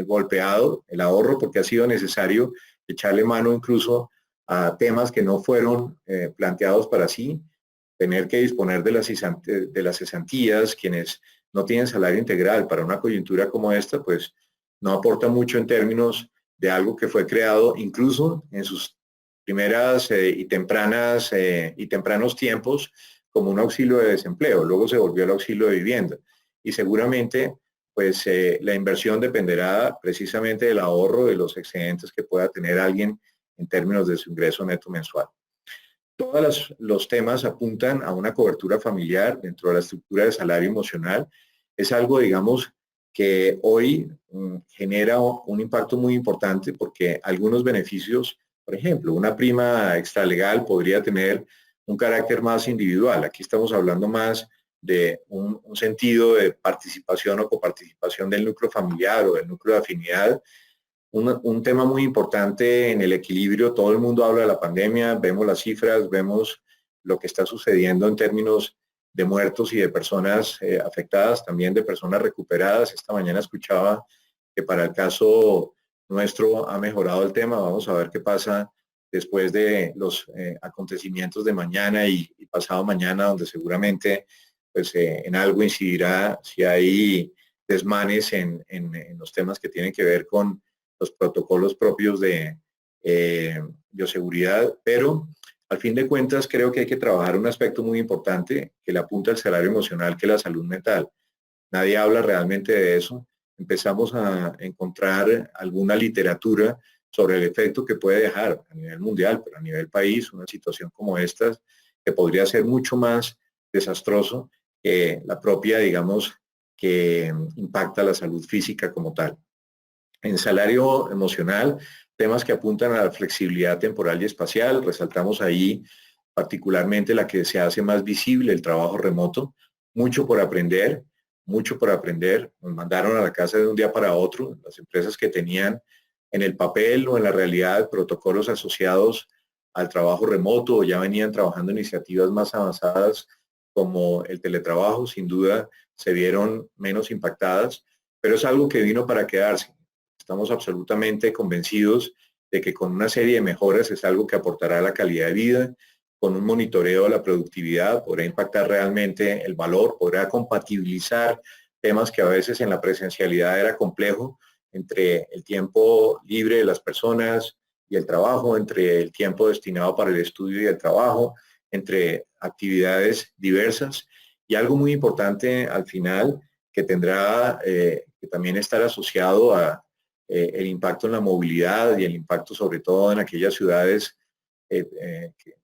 golpeado, el ahorro porque ha sido necesario echarle mano incluso a temas que no fueron planteados para sí, tener que disponer de las cesantías, quienes no tienen salario integral para una coyuntura como esta, pues no aporta mucho en términos de algo que fue creado incluso en sus primeras y tempranos tiempos como un auxilio de desempleo, luego se volvió el auxilio de vivienda y seguramente pues la inversión dependerá precisamente del ahorro de los excedentes que pueda tener alguien en términos de su ingreso neto mensual. Todos los temas apuntan a una cobertura familiar dentro de la estructura de salario emocional. Es algo, digamos, que hoy genera un impacto muy importante porque algunos beneficios, por ejemplo, una prima extralegal podría tener un carácter más individual. Aquí estamos hablando más de un sentido de participación o coparticipación del núcleo familiar o del núcleo de afinidad. Un tema muy importante en el equilibrio, todo el mundo habla de la pandemia, vemos las cifras, vemos lo que está sucediendo en términos de muertos y de personas afectadas, también de personas recuperadas. Esta mañana escuchaba que para el caso nuestro ha mejorado el tema. Vamos a ver qué pasa después de los acontecimientos de mañana y pasado mañana, donde seguramente pues, en algo incidirá si hay desmanes en los temas que tienen que ver con los protocolos propios de bioseguridad, pero al fin de cuentas creo que hay que trabajar un aspecto muy importante que le apunta al salario emocional, que es la salud mental. Nadie habla realmente de eso. Empezamos a encontrar alguna literatura sobre el efecto que puede dejar a nivel mundial, pero a nivel país, una situación como esta, que podría ser mucho más desastroso que la propia, digamos, que impacta la salud física como tal. En salario emocional, temas que apuntan a la flexibilidad temporal y espacial, resaltamos ahí particularmente la que se hace más visible, el trabajo remoto, mucho por aprender, mucho por aprender. Nos mandaron a la casa de un día para otro, las empresas que tenían en el papel o en la realidad protocolos asociados al trabajo remoto o ya venían trabajando iniciativas más avanzadas como el teletrabajo, sin duda se vieron menos impactadas, pero es algo que vino para quedarse. Estamos absolutamente convencidos de que con una serie de mejoras es algo que aportará a la calidad de vida, con un monitoreo de la productividad, podrá impactar realmente el valor, podrá compatibilizar temas que a veces en la presencialidad era complejo entre el tiempo libre de las personas y el trabajo, entre el tiempo destinado para el estudio y el trabajo, entre actividades diversas y algo muy importante al final que tendrá que también estar asociado a el impacto en la movilidad y el impacto sobre todo en aquellas ciudades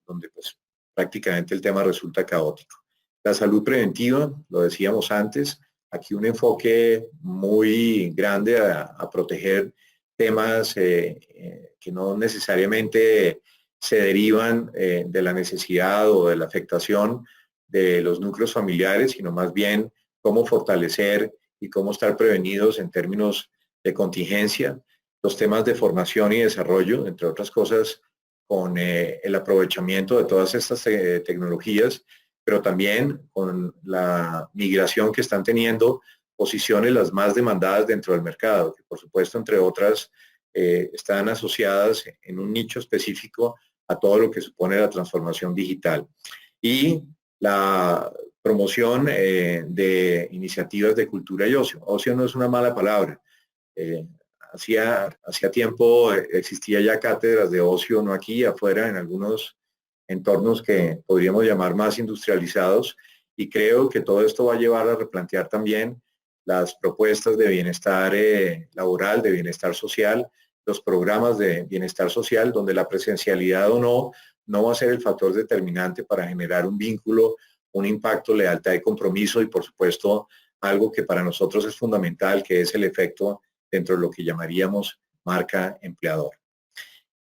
donde pues, prácticamente el tema resulta caótico. La salud preventiva, lo decíamos antes, aquí un enfoque muy grande a proteger temas que no necesariamente se derivan de la necesidad o de la afectación de los núcleos familiares, sino más bien cómo fortalecer y cómo estar prevenidos en términos de contingencia, los temas de formación y desarrollo, entre otras cosas, con el aprovechamiento de todas estas tecnologías, pero también con la migración que están teniendo posiciones las más demandadas dentro del mercado, que por supuesto, entre otras, están asociadas en un nicho específico a todo lo que supone la transformación digital. Y la promoción de iniciativas de cultura y ocio. Ocio no es una mala palabra. Hacía tiempo existía ya cátedras de ocio, no aquí, afuera, en algunos entornos que podríamos llamar más industrializados, y creo que todo esto va a llevar a replantear también las propuestas de bienestar laboral, de bienestar social, los programas de bienestar social, donde la presencialidad o no va a ser el factor determinante para generar un vínculo, un impacto, lealtad y compromiso, y por supuesto algo que para nosotros es fundamental, que es el efecto dentro de lo que llamaríamos marca empleador.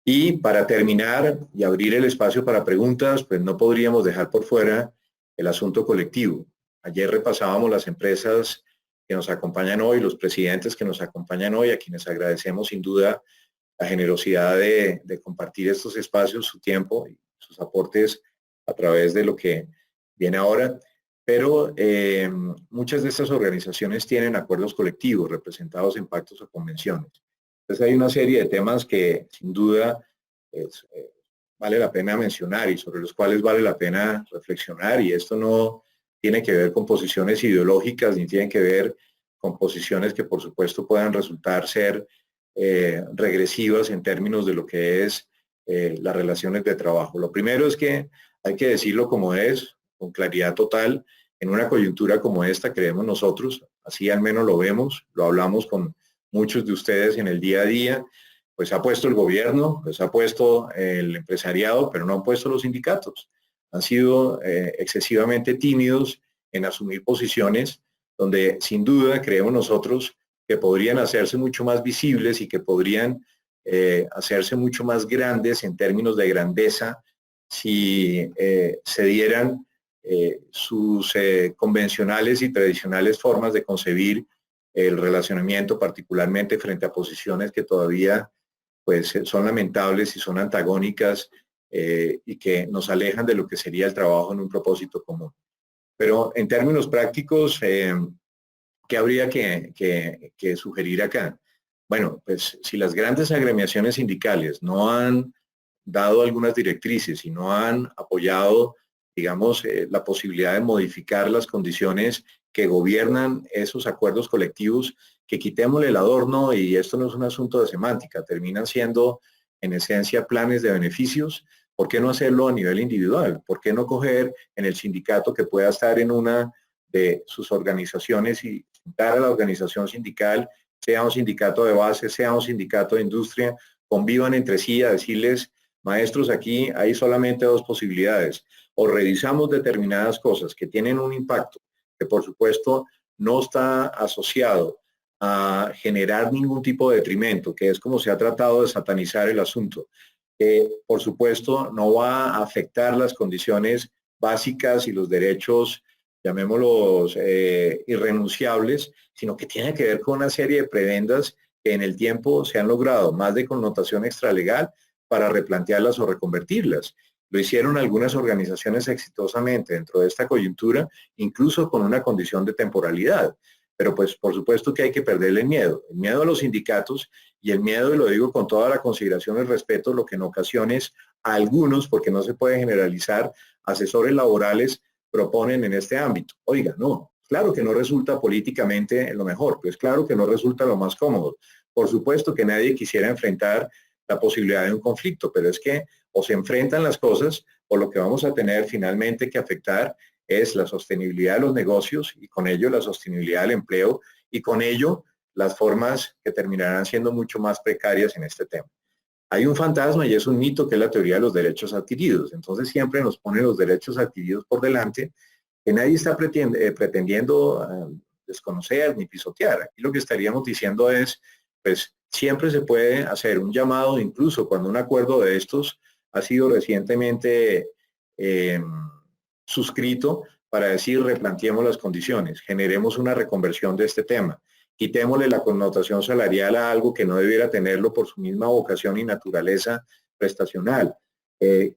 Y para terminar y abrir el espacio para preguntas, pues no podríamos dejar por fuera el asunto colectivo. Ayer repasábamos las empresas que nos acompañan hoy, los presidentes que nos acompañan hoy, a quienes agradecemos sin duda la generosidad de compartir estos espacios, su tiempo y sus aportes a través de lo que viene ahora. Pero muchas de estas organizaciones tienen acuerdos colectivos representados en pactos o convenciones. Entonces hay una serie de temas que sin duda vale la pena mencionar y sobre los cuales vale la pena reflexionar, y esto no tiene que ver con posiciones ideológicas ni tiene que ver con posiciones que por supuesto puedan resultar ser regresivas en términos de lo que es las relaciones de trabajo. Lo primero es que hay que decirlo como es, con claridad total. En una coyuntura como esta, creemos nosotros, así al menos lo vemos, lo hablamos con muchos de ustedes en el día a día, pues ha puesto el gobierno, pues ha puesto el empresariado, pero no han puesto los sindicatos. Han sido excesivamente tímidos en asumir posiciones donde sin duda creemos nosotros que podrían hacerse mucho más visibles y que podrían hacerse mucho más grandes en términos de grandeza si se dieran sus convencionales y tradicionales formas de concebir el relacionamiento, particularmente frente a posiciones que todavía pues son lamentables y son antagónicas y que nos alejan de lo que sería el trabajo en un propósito común. Pero en términos prácticos, ¿qué habría que sugerir acá? Bueno, pues si las grandes agremiaciones sindicales no han dado algunas directrices y no han apoyado, digamos, la posibilidad de modificar las condiciones que gobiernan esos acuerdos colectivos, que quitémosle el adorno, y esto no es un asunto de semántica, terminan siendo en esencia planes de beneficios. ¿Por qué no hacerlo a nivel individual? ¿Por qué no coger en el sindicato que pueda estar en una de sus organizaciones y dar a la organización sindical, sea un sindicato de base, sea un sindicato de industria, convivan entre sí, a decirles: maestros, aquí hay solamente dos posibilidades: o revisamos determinadas cosas que tienen un impacto, que por supuesto no está asociado a generar ningún tipo de detrimento, que es como se ha tratado de satanizar el asunto, que por supuesto no va a afectar las condiciones básicas y los derechos, llamémoslos irrenunciables, sino que tiene que ver con una serie de prebendas que en el tiempo se han logrado, más de connotación extralegal, para replantearlas o reconvertirlas. Lo hicieron algunas organizaciones exitosamente dentro de esta coyuntura, incluso con una condición de temporalidad. Pero pues por supuesto que hay que perderle el miedo a los sindicatos, y el miedo, y lo digo con toda la consideración y el respeto, lo que en ocasiones a algunos, porque no se puede generalizar, asesores laborales proponen en este ámbito. Oiga, no, claro que no resulta políticamente lo mejor, pues claro que no resulta lo más cómodo. Por supuesto que nadie quisiera enfrentar la posibilidad de un conflicto, pero es que o se enfrentan las cosas, o lo que vamos a tener finalmente que afectar es la sostenibilidad de los negocios, y con ello la sostenibilidad del empleo, y con ello las formas que terminarán siendo mucho más precarias en este tema. Hay un fantasma y es un mito, que es la teoría de los derechos adquiridos. Entonces siempre nos ponen los derechos adquiridos por delante, que nadie está pretendiendo desconocer ni pisotear. Aquí lo que estaríamos diciendo es, pues siempre se puede hacer un llamado, incluso cuando un acuerdo de estos ha sido recientemente suscrito, para decir replanteemos las condiciones, generemos una reconversión de este tema, quitémosle la connotación salarial a algo que no debiera tenerlo por su misma vocación y naturaleza prestacional.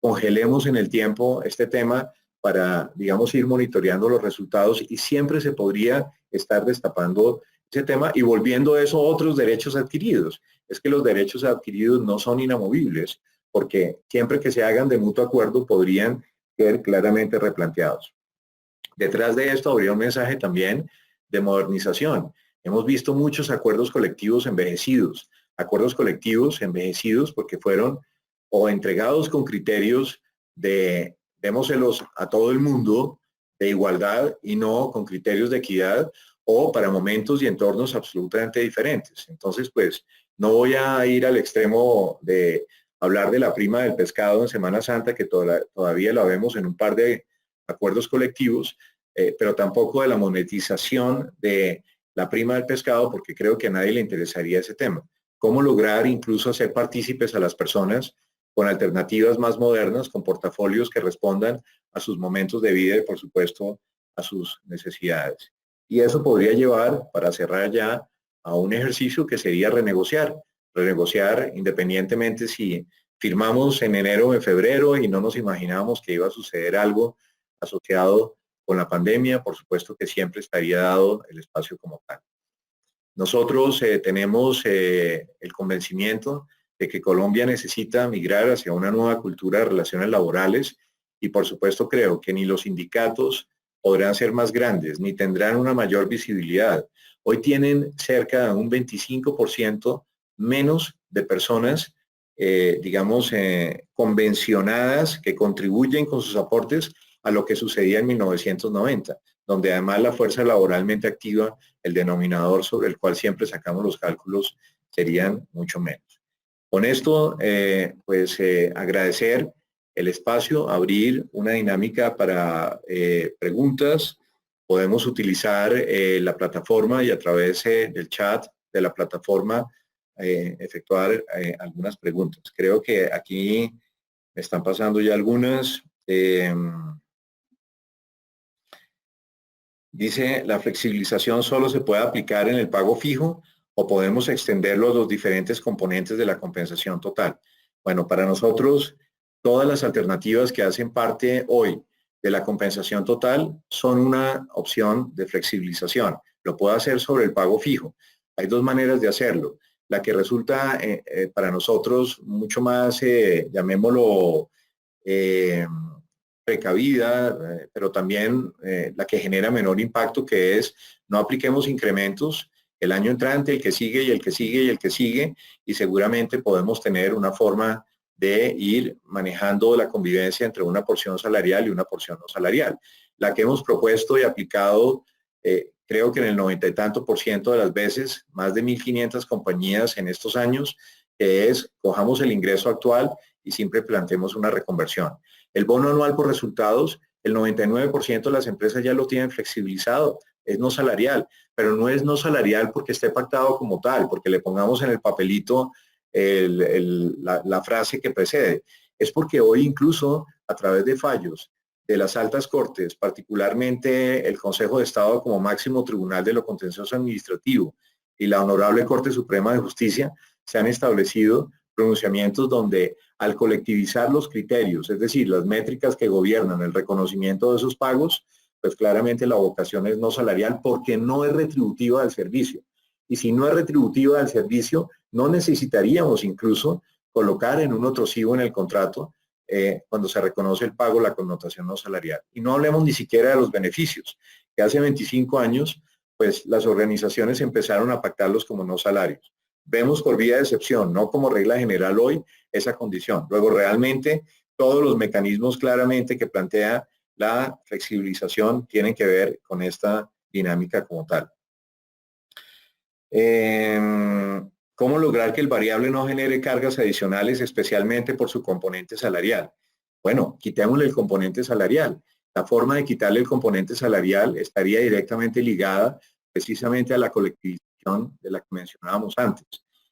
Congelemos en el tiempo este tema para, digamos, ir monitoreando los resultados y siempre se podría estar destapando ese tema y volviendo eso otros derechos adquiridos. Es que los derechos adquiridos no son inamovibles, porque siempre que se hagan de mutuo acuerdo podrían ser claramente replanteados. Detrás de esto habría un mensaje también de modernización. Hemos visto muchos acuerdos colectivos envejecidos porque fueron o entregados con criterios de démoselos a todo el mundo de igualdad y no con criterios de equidad o para momentos y entornos absolutamente diferentes. Entonces, pues, no voy a ir al extremo de hablar de la prima del pescado en Semana Santa, que todavía la vemos en un par de acuerdos colectivos, pero tampoco de la monetización de la prima del pescado, porque creo que a nadie le interesaría ese tema. ¿Cómo lograr incluso hacer partícipes a las personas con alternativas más modernas, con portafolios que respondan a sus momentos de vida y, por supuesto, a sus necesidades? Y eso podría llevar, para cerrar ya, a un ejercicio que sería renegociar independientemente si firmamos en enero o en febrero y no nos imaginábamos que iba a suceder algo asociado con la pandemia, por supuesto que siempre estaría dado el espacio como tal. Nosotros tenemos el convencimiento de que Colombia necesita migrar hacia una nueva cultura de relaciones laborales y por supuesto creo que ni los sindicatos podrán ser más grandes ni tendrán una mayor visibilidad. Hoy tienen cerca de un 25% menos de personas, digamos, convencionadas que contribuyen con sus aportes a lo que sucedía en 1990, donde además la fuerza laboralmente activa, el denominador sobre el cual siempre sacamos los cálculos, serían mucho menos. Con esto, agradecer el espacio, abrir una dinámica para preguntas. Podemos utilizar la plataforma y a través del chat de la plataforma efectuar algunas preguntas. Creo que aquí me están pasando ya algunas. Dice, la flexibilización solo se puede aplicar en el pago fijo o podemos extenderlo a los diferentes componentes de la compensación total. Bueno, para nosotros, todas las alternativas que hacen parte hoy de la compensación total son una opción de flexibilización. Lo puedo hacer sobre el pago fijo. Hay dos maneras de hacerlo. La que resulta para nosotros mucho más, llamémoslo, precavida, pero también la que genera menor impacto, que es no apliquemos incrementos el año entrante, el que sigue y el que sigue y el que sigue, y seguramente podemos tener una forma de ir manejando la convivencia entre una porción salarial y una porción no salarial. La que hemos propuesto y aplicado, creo que en el 90 y tanto % de las veces, más de 1.500 compañías en estos años, que es cojamos el ingreso actual y siempre planteemos una reconversión. El bono anual por resultados, el 99% de las empresas ya lo tienen flexibilizado, es no salarial, pero no es no salarial porque esté pactado como tal, porque le pongamos en el papelito la frase que precede. Es porque hoy incluso a través de fallos de las altas cortes, particularmente el Consejo de Estado como máximo tribunal de lo contencioso administrativo y la Honorable Corte Suprema de Justicia, se han establecido pronunciamientos donde al colectivizar los criterios, es decir, las métricas que gobiernan el reconocimiento de esos pagos, pues claramente la vocación es no salarial porque no es retributiva del servicio. Y si no es retributiva del servicio, no necesitaríamos incluso colocar en un otrosivo en el contrato cuando se reconoce el pago la connotación no salarial. Y no hablemos ni siquiera de los beneficios, que hace 25 años, pues las organizaciones empezaron a pactarlos como no salarios. Vemos por vía de excepción, no como regla general hoy, esa condición. Luego, realmente, todos los mecanismos claramente que plantea la flexibilización tienen que ver con esta dinámica como tal. ¿Cómo lograr que el variable no genere cargas adicionales, especialmente por su componente salarial? Bueno, quitémosle el componente salarial. La forma de quitarle el componente salarial estaría directamente ligada precisamente a la colectivización de la que mencionábamos antes.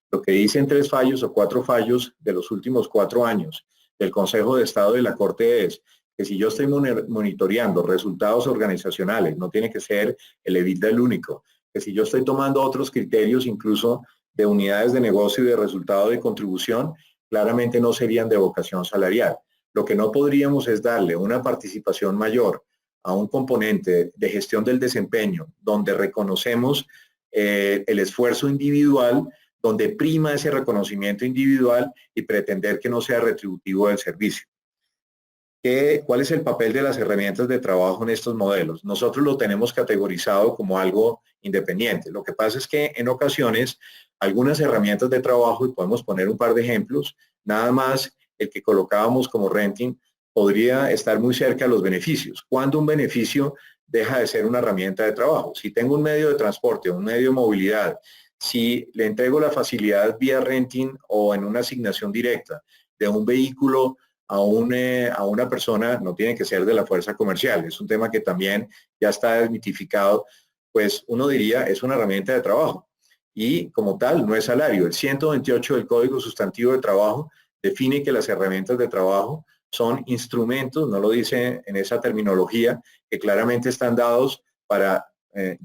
Lo que dicen 3 fallos o 4 fallos de los últimos 4 años del Consejo de Estado y la Corte es que si yo estoy monitoreando resultados organizacionales, no tiene que ser el EBITDA el único, que si yo estoy tomando otros criterios incluso de unidades de negocio y de resultado de contribución, claramente no serían de vocación salarial. Lo que no podríamos es darle una participación mayor a un componente de gestión del desempeño, donde reconocemos el esfuerzo individual, donde prima ese reconocimiento individual y pretender que no sea retributivo del servicio. ¿Cuál es el papel de las herramientas de trabajo en estos modelos? Nosotros lo tenemos categorizado como algo independiente. Lo que pasa es que en ocasiones algunas herramientas de trabajo, y podemos poner un par de ejemplos, nada más el que colocábamos como renting podría estar muy cerca de los beneficios. ¿Cuándo un beneficio deja de ser una herramienta de trabajo? Si tengo un medio de transporte, un medio de movilidad, si le entrego la facilidad vía renting o en una asignación directa de un vehículo a una persona, no tiene que ser de la fuerza comercial, es un tema que también ya está desmitificado, pues uno diría es una herramienta de trabajo y como tal no es salario. El 128 del Código Sustantivo de Trabajo define que las herramientas de trabajo son instrumentos, no lo dice en esa terminología, que claramente están dados para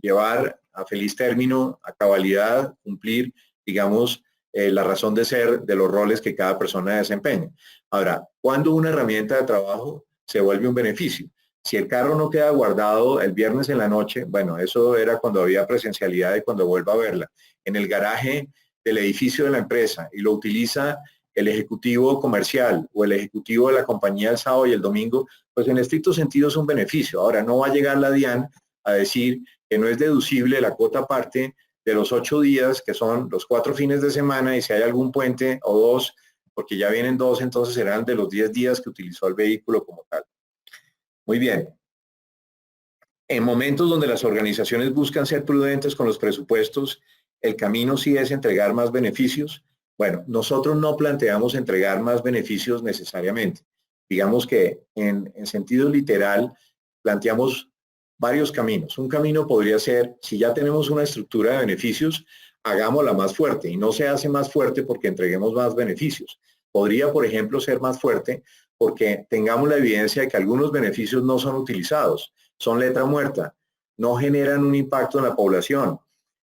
llevar a feliz término, a cabalidad, cumplir, digamos, la razón de ser de los roles que cada persona desempeña. Ahora, ¿cuándo una herramienta de trabajo se vuelve un beneficio? Si el carro no queda guardado el viernes en la noche, bueno, eso era cuando había presencialidad y cuando vuelva a verla, en el garaje del edificio de la empresa y lo utiliza el ejecutivo comercial o el ejecutivo de la compañía el sábado y el domingo, pues en estricto sentido es un beneficio. Ahora, no va a llegar la DIAN a decir que no es deducible la cuota aparte de los 8 días, que son los 4 fines de semana, y si hay algún puente o 2, porque ya vienen 2, entonces serán de los 10 días que utilizó el vehículo como tal. Muy bien. En momentos donde las organizaciones buscan ser prudentes con los presupuestos, el camino sí es entregar más beneficios. Bueno, nosotros no planteamos entregar más beneficios necesariamente. Digamos que en sentido literal planteamos varios caminos. Un camino podría ser, si ya tenemos una estructura de beneficios, hagámosla más fuerte, y no se hace más fuerte porque entreguemos más beneficios. Podría, por ejemplo, ser más fuerte porque tengamos la evidencia de que algunos beneficios no son utilizados, son letra muerta, no generan un impacto en la población.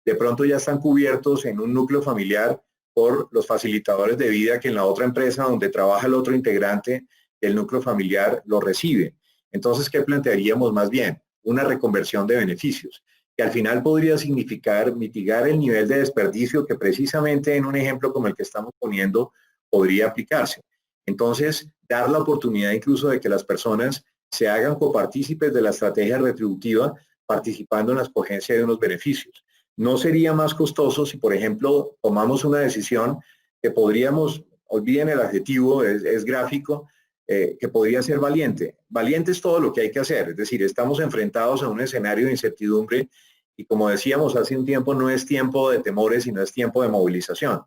De pronto ya están cubiertos en un núcleo familiar por los facilitadores de vida que en la otra empresa donde trabaja el otro integrante del núcleo familiar lo recibe. Entonces, ¿qué plantearíamos más bien? Una reconversión de beneficios, que al final podría significar mitigar el nivel de desperdicio que precisamente en un ejemplo como el que estamos poniendo podría aplicarse. Entonces, dar la oportunidad incluso de que las personas se hagan copartícipes de la estrategia retributiva participando en la escogencia de unos beneficios. No sería más costoso si, por ejemplo, tomamos una decisión que podríamos, olviden el adjetivo, es gráfico, que podría ser valiente. Valiente es todo lo que hay que hacer, es decir, estamos enfrentados a un escenario de incertidumbre y como decíamos hace un tiempo, no es tiempo de temores, sino es tiempo de movilización.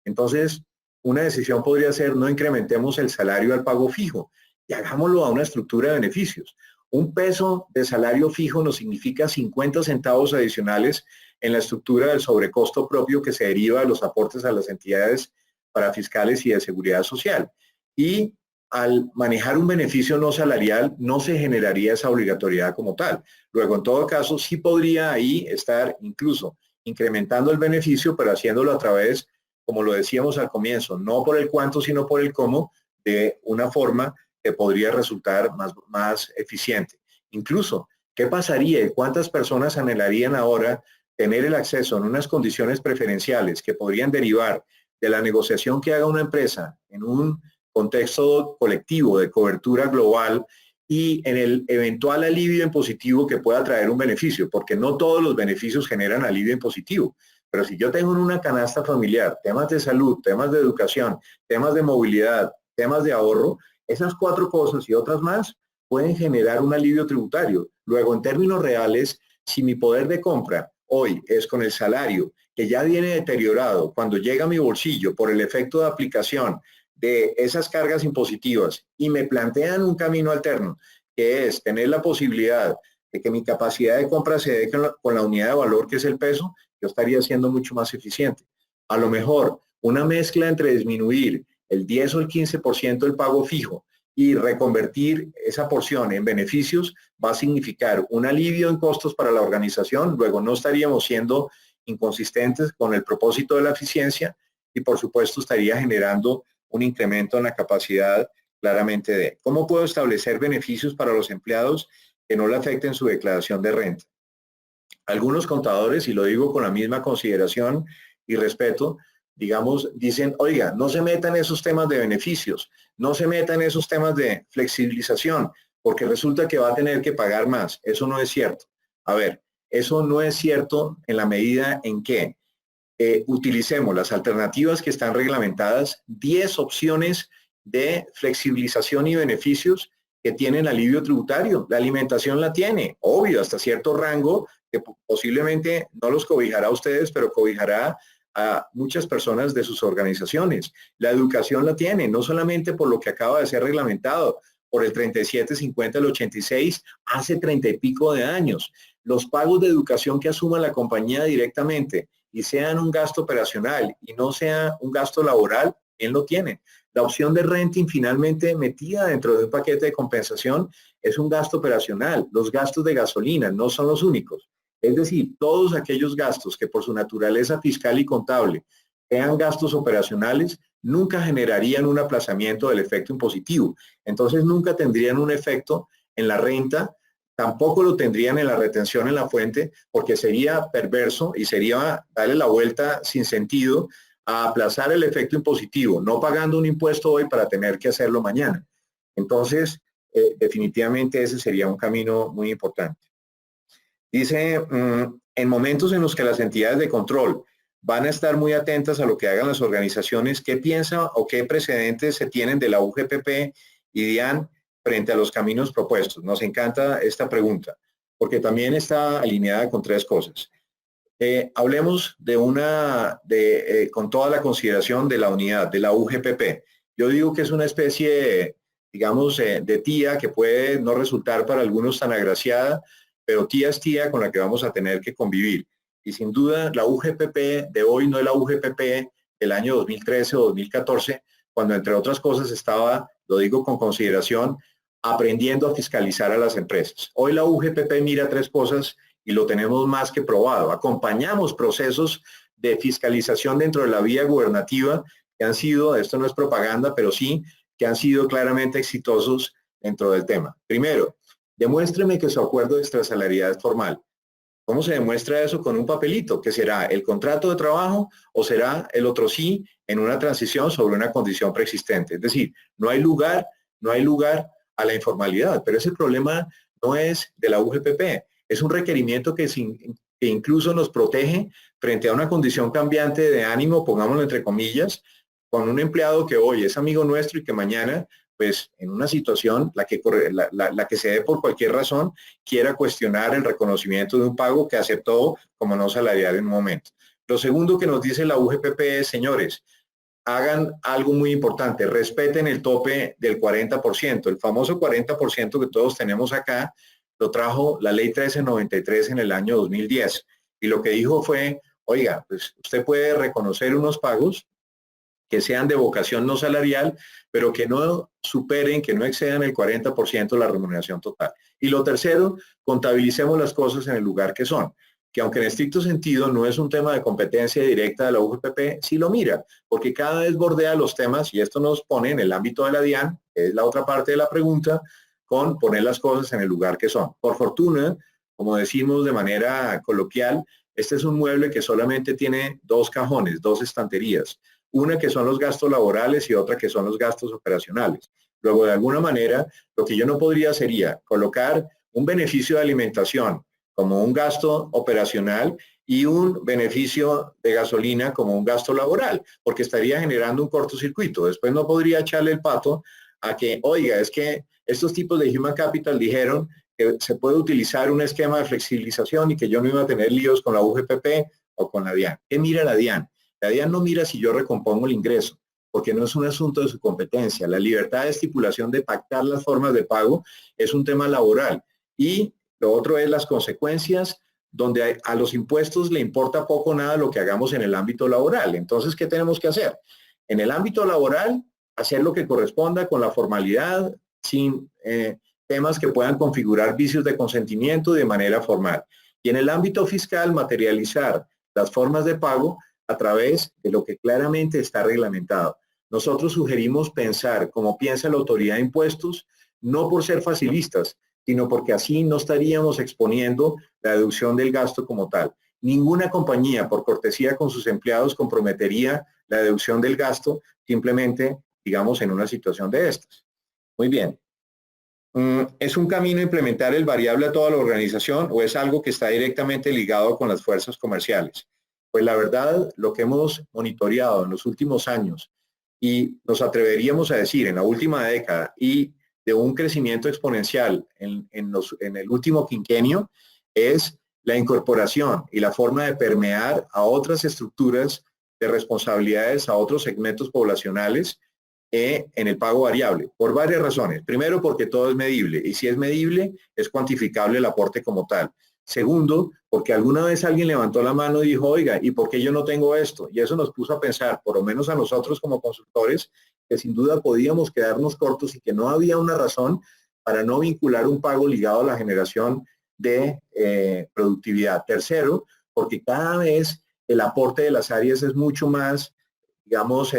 Entonces, una decisión podría ser no incrementemos el salario al pago fijo y hagámoslo a una estructura de beneficios. Un peso de salario fijo nos significa 50 centavos adicionales en la estructura del sobrecosto propio que se deriva de los aportes a las entidades parafiscales y de seguridad social. Y al manejar un beneficio no salarial no se generaría esa obligatoriedad como tal. Luego, en todo caso, sí podría ahí estar incluso incrementando el beneficio, pero haciéndolo a través, como lo decíamos al comienzo, no por el cuánto, sino por el cómo, de una forma que podría resultar más eficiente. Incluso, ¿qué pasaría? ¿Cuántas personas anhelarían ahora tener el acceso en unas condiciones preferenciales que podrían derivar de la negociación que haga una empresa en un contexto colectivo de cobertura global y en el eventual alivio impositivo que pueda traer un beneficio? Porque no todos los beneficios generan alivio impositivo. Pero si yo tengo en una canasta familiar temas de salud, temas de educación, temas de movilidad, temas de ahorro, esas 4 cosas y otras más pueden generar un alivio tributario. Luego, en términos reales, si mi poder de compra hoy es con el salario que ya viene deteriorado cuando llega a mi bolsillo por el efecto de aplicación de esas cargas impositivas y me plantean un camino alterno, que es tener la posibilidad de que mi capacidad de compra se dé con la unidad de valor que es el peso, yo estaría siendo mucho más eficiente. A lo mejor una mezcla entre disminuir el 10 o el 15% del pago fijo y reconvertir esa porción en beneficios va a significar un alivio en costos para la organización, luego no estaríamos siendo inconsistentes con el propósito de la eficiencia y por supuesto estaría generando un incremento en la capacidad claramente de cómo puedo establecer beneficios para los empleados que no le afecten su declaración de renta. Algunos contadores, y lo digo con la misma consideración y respeto, digamos, dicen, oiga, no se metan en esos temas de beneficios, no se metan en esos temas de flexibilización, porque resulta que va a tener que pagar más. Eso no es cierto. A ver, eso no es cierto en la medida en que utilicemos las alternativas que están reglamentadas, 10 opciones de flexibilización y beneficios que tienen alivio tributario. La alimentación la tiene, obvio, hasta cierto rango, que posiblemente no los cobijará a ustedes, pero cobijará a muchas personas de sus organizaciones. La educación la tiene, no solamente por lo que acaba de ser reglamentado, por el 3750 del 86, hace 30 y pico de años. Los pagos de educación que asuma la compañía directamente y sean un gasto operacional y no sea un gasto laboral, él lo tiene. La opción de renting finalmente metida dentro de un paquete de compensación es un gasto operacional. Los gastos de gasolina no son los únicos. Es decir, todos aquellos gastos que por su naturaleza fiscal y contable sean gastos operacionales, nunca generarían un aplazamiento del efecto impositivo. Entonces, nunca tendrían un efecto en la renta, tampoco lo tendrían en la retención en la fuente, porque sería perverso y sería darle la vuelta sin sentido a aplazar el efecto impositivo, no pagando un impuesto hoy para tener que hacerlo mañana. Entonces, definitivamente ese sería un camino muy importante. Dice, en momentos en los que las entidades de control van a estar muy atentas a lo que hagan las organizaciones, ¿qué piensa o qué precedentes se tienen de la UGPP y DIAN frente a los caminos propuestos? Nos encanta esta pregunta, porque también está alineada con tres cosas. Hablemos de con toda la consideración de la unidad, de la UGPP. Yo digo que es una especie, digamos, de tía que puede no resultar para algunos tan agraciada, pero tía es tía con la que vamos a tener que convivir. Y sin duda, la UGPP de hoy no es la UGPP del año 2013 o 2014, cuando entre otras cosas estaba, lo digo con consideración, aprendiendo a fiscalizar a las empresas. Hoy la UGPP mira tres cosas y lo tenemos más que probado. Acompañamos procesos de fiscalización dentro de la vía gubernativa que han sido, esto no es propaganda, pero sí, que han sido claramente exitosos dentro del tema. Primero, demuéstreme que su acuerdo de extrasalariedad es formal. ¿Cómo se demuestra eso? Con un papelito, que será el contrato de trabajo o será el otro sí en una transición sobre una condición preexistente. Es decir, no hay lugar a la informalidad, pero ese problema no es de la UGPP, es un requerimiento que incluso nos protege frente a una condición cambiante de ánimo, pongámoslo entre comillas, con un empleado que hoy es amigo nuestro y que mañana, pues en una situación, la que se dé por cualquier razón, quiera cuestionar el reconocimiento de un pago que aceptó como no salarial en un momento. Lo segundo que nos dice la UGPP es, señores, hagan algo muy importante, respeten el tope del 40%, el famoso 40% que todos tenemos acá, lo trajo la ley 1393 en el año 2010 y lo que dijo fue, oiga, pues usted puede reconocer unos pagos que sean de vocación no salarial, pero que no superen, que no excedan el 40% de la remuneración total. Y lo tercero, contabilicemos las cosas en el lugar que son, que aunque en estricto sentido no es un tema de competencia directa de la UGPP, sí lo mira, porque cada vez bordea los temas, y esto nos pone en el ámbito de la DIAN, que es la otra parte de la pregunta, con poner las cosas en el lugar que son. Por fortuna, como decimos de manera coloquial, este es un mueble que solamente tiene dos cajones, dos estanterías. Una que son los gastos laborales y otra que son los gastos operacionales. Luego, de alguna manera, lo que yo no podría sería colocar un beneficio de alimentación como un gasto operacional y un beneficio de gasolina como un gasto laboral, porque estaría generando un cortocircuito. Después no podría echarle el pato a que, oiga, es que estos tipos de Human Capital dijeron que se puede utilizar un esquema de flexibilización y que yo no iba a tener líos con la UGPP o con la DIAN. ¿Qué mira la DIAN? La DIAN no mira si yo recompongo el ingreso, porque no es un asunto de su competencia. La libertad de estipulación de pactar las formas de pago es un tema laboral. Y lo otro es las consecuencias, donde a los impuestos le importa poco o nada lo que hagamos en el ámbito laboral. Entonces, ¿qué tenemos que hacer? En el ámbito laboral, hacer lo que corresponda con la formalidad, sin temas que puedan configurar vicios de consentimiento de manera formal. Y en el ámbito fiscal, materializar las formas de pago a través de lo que claramente está reglamentado. Nosotros sugerimos pensar como piensa la autoridad de impuestos, no por ser facilistas, sino porque así no estaríamos exponiendo la deducción del gasto como tal. Ninguna compañía, por cortesía con sus empleados, comprometería la deducción del gasto simplemente, digamos, en una situación de estas. Muy bien. ¿Es un camino implementar el variable a toda la organización o es algo que está directamente ligado con las fuerzas comerciales? Pues la verdad, lo que hemos monitoreado en los últimos años y nos atreveríamos a decir en la última década y de un crecimiento exponencial en el último quinquenio es la incorporación y la forma de permear a otras estructuras de responsabilidades, a otros segmentos poblacionales en el pago variable, por varias razones. Primero, porque todo es medible, y si es medible, es cuantificable el aporte como tal. Segundo, porque alguna vez alguien levantó la mano y dijo, oiga, ¿y por qué yo no tengo esto? Y eso nos puso a pensar, por lo menos a nosotros como consultores, que sin duda podíamos quedarnos cortos y que no había una razón para no vincular un pago ligado a la generación de productividad. Tercero, porque cada vez el aporte de las áreas es mucho más, digamos,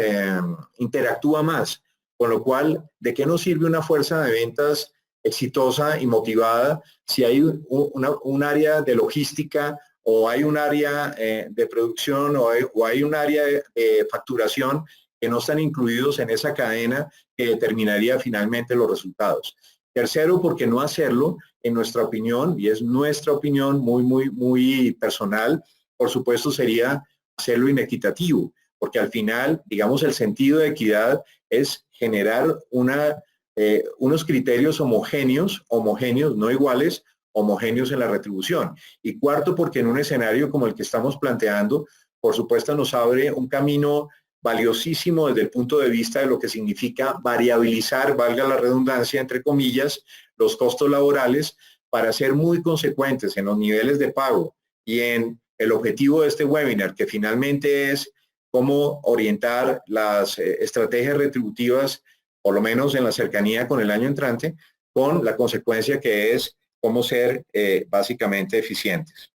interactúa más, con lo cual, ¿de qué nos sirve una fuerza de ventas exitosa y motivada si hay un área de logística o hay un área de producción o hay un área de facturación que no están incluidos en esa cadena que determinaría finalmente los resultados? Tercero, porque no hacerlo, en nuestra opinión, y es nuestra opinión muy personal, por supuesto sería hacerlo inequitativo, porque al final, digamos, el sentido de equidad es generar unos criterios homogéneos, no iguales, homogéneos en la retribución. Y cuarto, porque en un escenario como el que estamos planteando, por supuesto nos abre un camino valiosísimo desde el punto de vista de lo que significa variabilizar, valga la redundancia, entre comillas, los costos laborales para ser muy consecuentes en los niveles de pago y en el objetivo de este webinar, que finalmente es cómo orientar las estrategias retributivas, por lo menos en la cercanía con el año entrante, con la consecuencia que es cómo ser básicamente eficientes.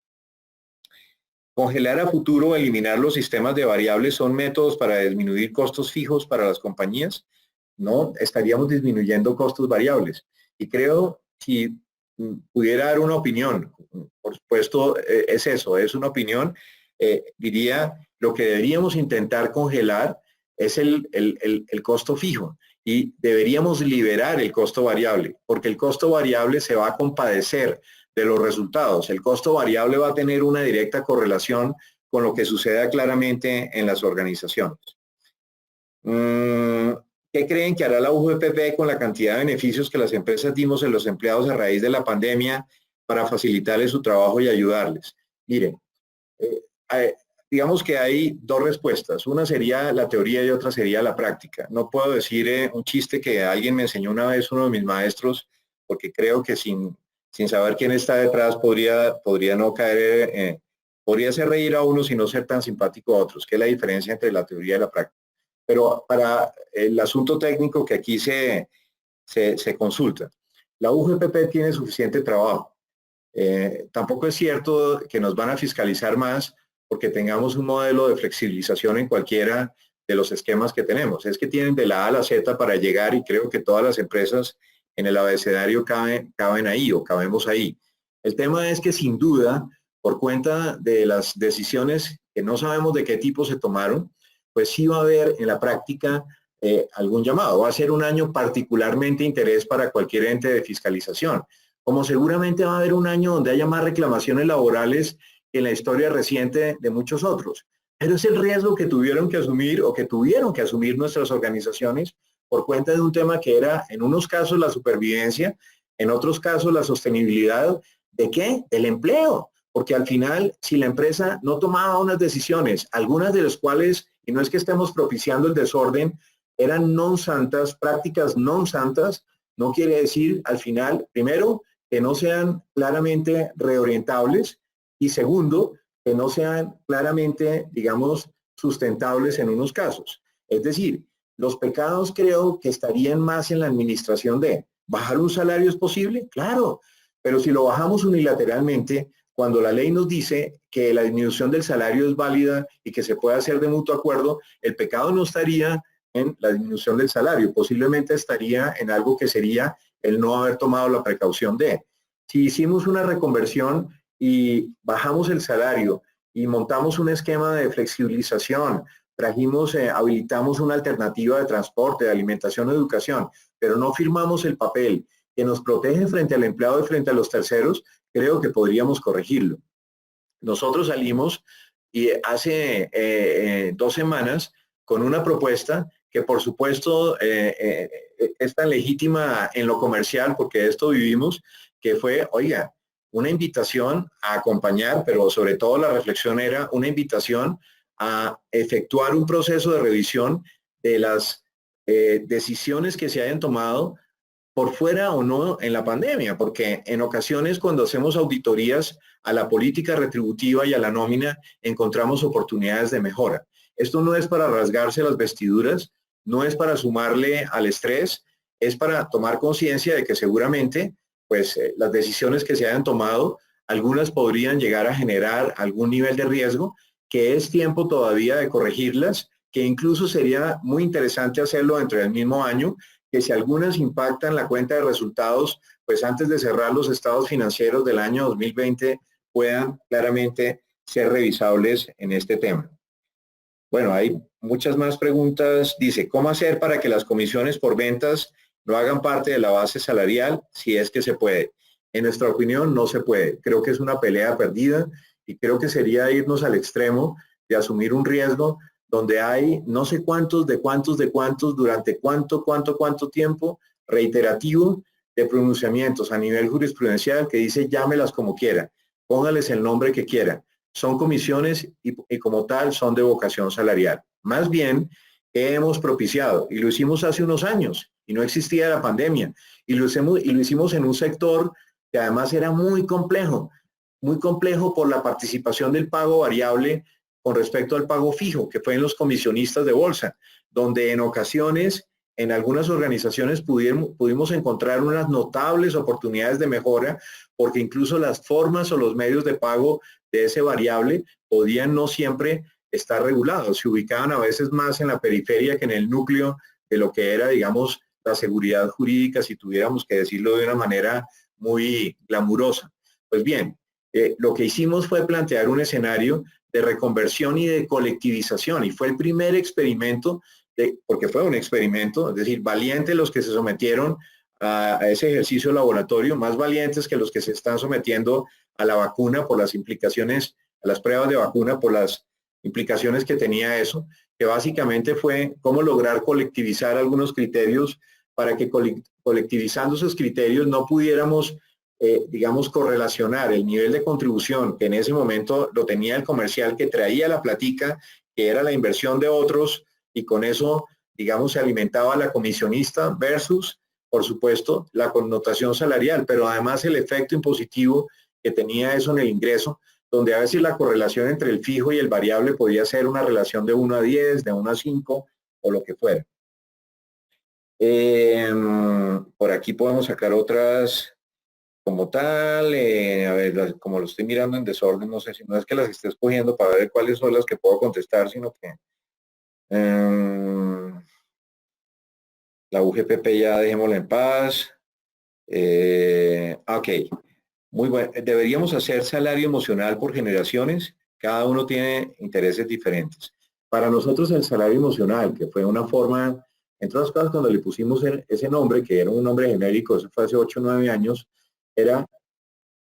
Congelar a futuro o eliminar los sistemas de variables son métodos para disminuir costos fijos para las compañías. No, estaríamos disminuyendo costos variables. Y creo, si pudiera dar una opinión, por supuesto es eso, es una opinión, diría, lo que deberíamos intentar congelar es el costo fijo y deberíamos liberar el costo variable, porque el costo variable se va a compadecer de los resultados. El costo variable va a tener una directa correlación con lo que suceda claramente en las organizaciones. ¿Qué creen que hará la UGPP con la cantidad de beneficios que las empresas dimos en los empleados a raíz de la pandemia para facilitarles su trabajo y ayudarles? Miren, digamos que hay dos respuestas. Una sería la teoría y otra sería la práctica. No puedo decir un chiste que alguien me enseñó una vez uno de mis maestros, porque creo que sin saber quién está detrás podría no caer, podría hacer reír a unos y no ser tan simpático a otros, que es la diferencia entre la teoría y la práctica. Pero para el asunto técnico que aquí se consulta, la UGPP tiene suficiente trabajo. Tampoco es cierto que nos van a fiscalizar más porque tengamos un modelo de flexibilización en cualquiera de los esquemas que tenemos. Es que tienen de la A a la Z para llegar y creo que todas las empresas en el abecedario caben ahí o cabemos ahí. El tema es que sin duda, por cuenta de las decisiones que no sabemos de qué tipo se tomaron, pues sí va a haber en la práctica algún llamado. Va a ser un año particularmente interés para cualquier ente de fiscalización, como seguramente va a haber un año donde haya más reclamaciones laborales que en la historia reciente de muchos otros. Pero es el riesgo que tuvieron que asumir o que tuvieron que asumir nuestras organizaciones por cuenta de un tema que era en unos casos la supervivencia, en otros casos la sostenibilidad. ¿De qué? Del empleo. Porque al final, si la empresa no tomaba unas decisiones, algunas de las cuales, y no es que estemos propiciando el desorden, eran non santas, prácticas non santas, no quiere decir al final, primero, que no sean claramente reorientables y segundo, que no sean claramente, digamos, sustentables en unos casos. Es decir, los pecados creo que estarían más en la administración ¿Bajar un salario es posible? Claro, pero si lo bajamos unilateralmente, cuando la ley nos dice que la disminución del salario es válida y que se puede hacer de mutuo acuerdo, el pecado no estaría en la disminución del salario, posiblemente estaría en algo que sería el no haber tomado la precaución de. Si hicimos una reconversión y bajamos el salario y montamos un esquema de flexibilización, trajimos, habilitamos una alternativa de transporte, de alimentación, de educación, pero no firmamos el papel que nos protege frente al empleado y frente a los terceros, creo que podríamos corregirlo. Nosotros salimos y hace 2 semanas con una propuesta que por supuesto es tan legítima en lo comercial, porque de esto vivimos, que fue, oiga, una invitación a acompañar, pero sobre todo la reflexión era una invitación a efectuar un proceso de revisión de las decisiones que se hayan tomado por fuera o no en la pandemia, porque en ocasiones cuando hacemos auditorías a la política retributiva y a la nómina, encontramos oportunidades de mejora. Esto no es para rasgarse las vestiduras, no es para sumarle al estrés, es para tomar conciencia de que seguramente pues, las decisiones que se hayan tomado, algunas podrían llegar a generar algún nivel de riesgo, que es tiempo todavía de corregirlas, que incluso sería muy interesante hacerlo dentro del mismo año, que si algunas impactan la cuenta de resultados, pues antes de cerrar los estados financieros del año 2020 puedan claramente ser revisables en este tema. Bueno, hay muchas más preguntas. Dice, ¿cómo hacer para que las comisiones por ventas no hagan parte de la base salarial si es que se puede? En nuestra opinión, no se puede. Creo que es una pelea perdida y creo que sería irnos al extremo de asumir un riesgo donde hay no sé cuántos, durante cuánto tiempo reiterativo de pronunciamientos a nivel jurisprudencial que dice llámelas como quiera, póngales el nombre que quiera. Son comisiones y como tal son de vocación salarial. Más bien, hemos propiciado, y lo hicimos hace unos años, y no existía la pandemia, y lo hicimos en un sector que además era muy complejo por la participación del pago variable con respecto al pago fijo, que fue en los comisionistas de bolsa, donde en ocasiones, en algunas organizaciones pudimos encontrar unas notables oportunidades de mejora, porque incluso las formas o los medios de pago de ese variable podían no siempre estar regulados, se ubicaban a veces más en la periferia que en el núcleo de lo que era, digamos, la seguridad jurídica, si tuviéramos que decirlo de una manera muy glamurosa. Pues bien, lo que hicimos fue plantear un escenario de reconversión y de colectivización, y fue el primer experimento, porque fue un experimento, es decir, valientes los que se sometieron a ese ejercicio laboratorio, más valientes que los que se están sometiendo a la vacuna por las implicaciones, a las pruebas de vacuna por las implicaciones que tenía eso, que básicamente fue cómo lograr colectivizar algunos criterios para que colectivizando esos criterios no pudiéramos, digamos, correlacionar el nivel de contribución que en ese momento lo tenía el comercial, que traía la platica, que era la inversión de otros, y con eso, digamos, se alimentaba la comisionista versus, por supuesto, la connotación salarial, pero además el efecto impositivo que tenía eso en el ingreso, donde a veces la correlación entre el fijo y el variable podía ser una relación de 1 a 10, de 1 a 5 o lo que fuera. Por aquí podemos sacar otras como tal, a ver, como lo estoy mirando en desorden, no sé si no es que las esté escogiendo para ver cuáles son las que puedo contestar, sino que la UGPP ya dejémosla en paz. Ok, muy bueno. Deberíamos hacer salario emocional por generaciones. Cada uno tiene intereses diferentes. Para nosotros el salario emocional, que fue una forma, entre otras cosas, cuando le pusimos ese nombre, que era un nombre genérico, eso fue hace 8 o 9 años, era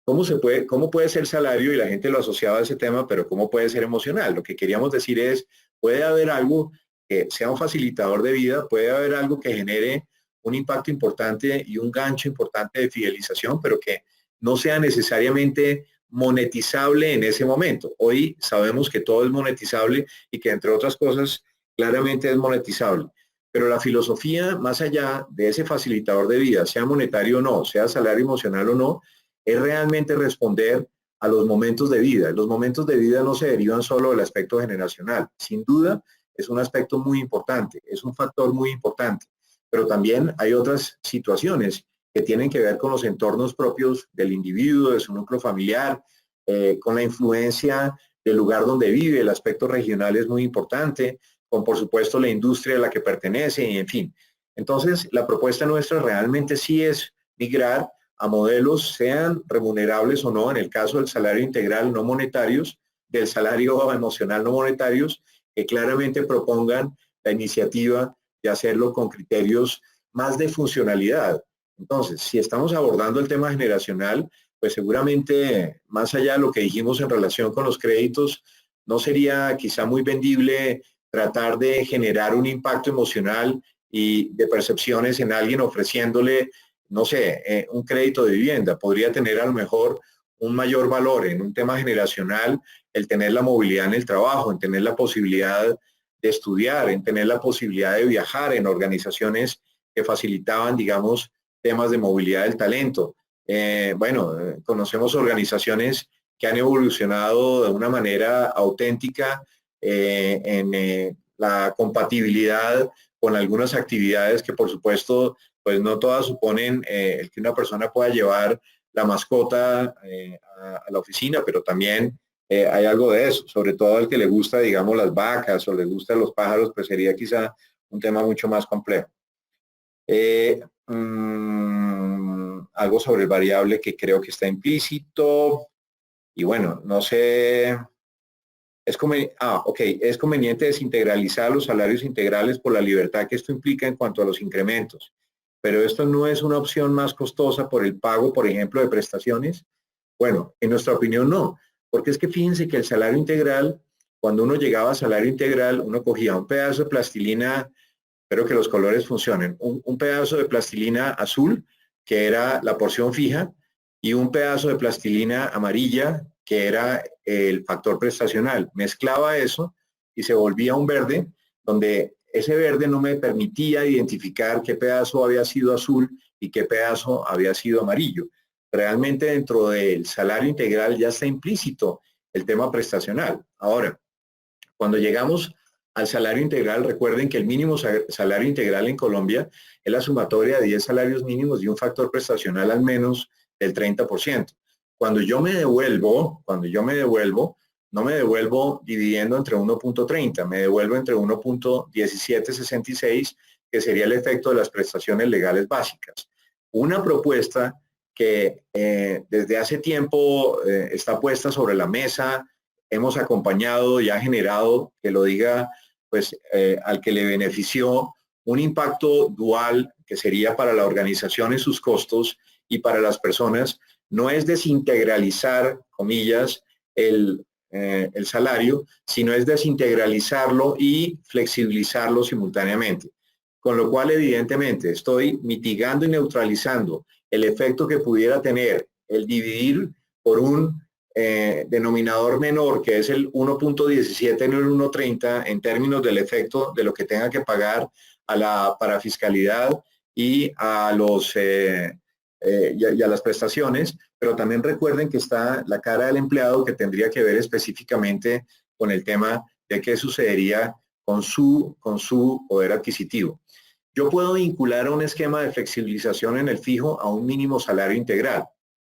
cómo puede ser salario, y la gente lo asociaba a ese tema, pero cómo puede ser emocional. Lo que queríamos decir es, puede haber algo que sea un facilitador de vida, puede haber algo que genere un impacto importante y un gancho importante de fidelización, pero que no sea necesariamente monetizable en ese momento. Hoy sabemos que todo es monetizable y que, entre otras cosas, claramente es monetizable. Pero la filosofía, más allá de ese facilitador de vida, sea monetario o no, sea salario emocional o no, es realmente responder a los momentos de vida. Los momentos de vida no se derivan solo del aspecto generacional. Sin duda, es un aspecto muy importante, es un factor muy importante. Pero también hay otras situaciones que tienen que ver con los entornos propios del individuo, de su núcleo familiar, con la influencia del lugar donde vive, el aspecto regional es muy importante, con por supuesto la industria a la que pertenece, y en fin. Entonces, la propuesta nuestra realmente sí es migrar a modelos, sean remunerables o no, en el caso del salario integral no monetarios, del salario emocional no monetarios, que claramente propongan la iniciativa de hacerlo con criterios más de funcionalidad. Entonces, si estamos abordando el tema generacional, pues seguramente, más allá de lo que dijimos en relación con los créditos, no sería quizá muy vendible tratar de generar un impacto emocional y de percepciones en alguien ofreciéndole, no sé, un crédito de vivienda. Podría tener a lo mejor un mayor valor en un tema generacional, el tener la movilidad en el trabajo, en tener la posibilidad de estudiar, en tener la posibilidad de viajar en organizaciones que facilitaban, digamos, temas de movilidad del talento. Conocemos organizaciones que han evolucionado de una manera auténtica en la compatibilidad con algunas actividades que, por supuesto, pues no todas suponen el que una persona pueda llevar la mascota a la oficina, pero también hay algo de eso, sobre todo al que le gusta, digamos, las vacas o le gustan los pájaros, pues sería quizá un tema mucho más complejo. Algo sobre el variable que creo que está implícito. Y bueno, no sé, es conveniente desintegralizar los salarios integrales por la libertad que esto implica en cuanto a los incrementos. Pero esto no es una opción más costosa por el pago, por ejemplo, de prestaciones. Bueno, en nuestra opinión no, porque es que fíjense que el salario integral, cuando uno llegaba a salario integral, uno cogía un pedazo de plastilina. Espero que los colores funcionen. Un pedazo de plastilina azul, que era la porción fija, y un pedazo de plastilina amarilla, que era el factor prestacional. Mezclaba eso y se volvía un verde, donde ese verde no me permitía identificar qué pedazo había sido azul y qué pedazo había sido amarillo. Realmente dentro del salario integral ya está implícito el tema prestacional. Ahora, cuando llegamos al salario integral, recuerden que el mínimo salario integral en Colombia es la sumatoria de 10 salarios mínimos y un factor prestacional al menos del 30%. Cuando yo me devuelvo, no me devuelvo dividiendo entre 1.30, me devuelvo entre 1.1766, que sería el efecto de las prestaciones legales básicas. Una propuesta que desde hace tiempo está puesta sobre la mesa, hemos acompañado y ha generado, que lo diga, pues al que le benefició un impacto dual que sería para la organización en sus costos y para las personas, no es desintegralizar, comillas, el salario, sino es desintegralizarlo y flexibilizarlo simultáneamente. Con lo cual, evidentemente, estoy mitigando y neutralizando el efecto que pudiera tener el dividir por un denominador menor, que es el 1.17 en el 1.30 en términos del efecto de lo que tenga que pagar a la parafiscalidad y a los y a las prestaciones, pero también recuerden que está la cara del empleado, que tendría que ver específicamente con el tema de qué sucedería con su poder adquisitivo. Yo puedo vincular a un esquema de flexibilización en el fijo a un mínimo salario integral.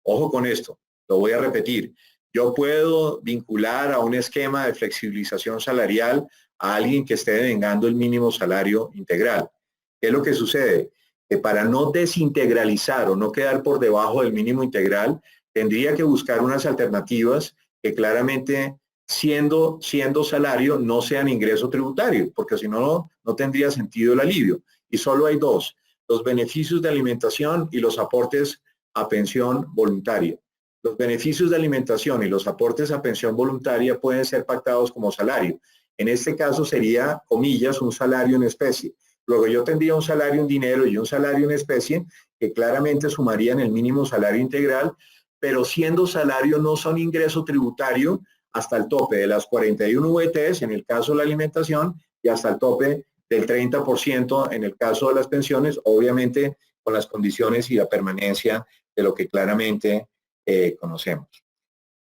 Ojo con esto, lo voy a repetir. Yo puedo vincular a un esquema de flexibilización salarial a alguien que esté devengando el mínimo salario integral. ¿Qué es lo que sucede? Que para no desintegralizar o no quedar por debajo del mínimo integral, tendría que buscar unas alternativas que claramente, siendo salario, no sean ingreso tributario, porque si no, no tendría sentido el alivio. Y solo hay dos: los beneficios de alimentación y los aportes a pensión voluntaria. Los beneficios de alimentación y los aportes a pensión voluntaria pueden ser pactados como salario. En este caso sería, comillas, un salario en especie. Luego yo tendría un salario en dinero y un salario en especie que claramente sumarían el mínimo salario integral, pero siendo salario no son ingreso tributario hasta el tope de las 41 VTs en el caso de la alimentación y hasta el tope del 30% en el caso de las pensiones, obviamente con las condiciones y la permanencia de lo que claramente conocemos.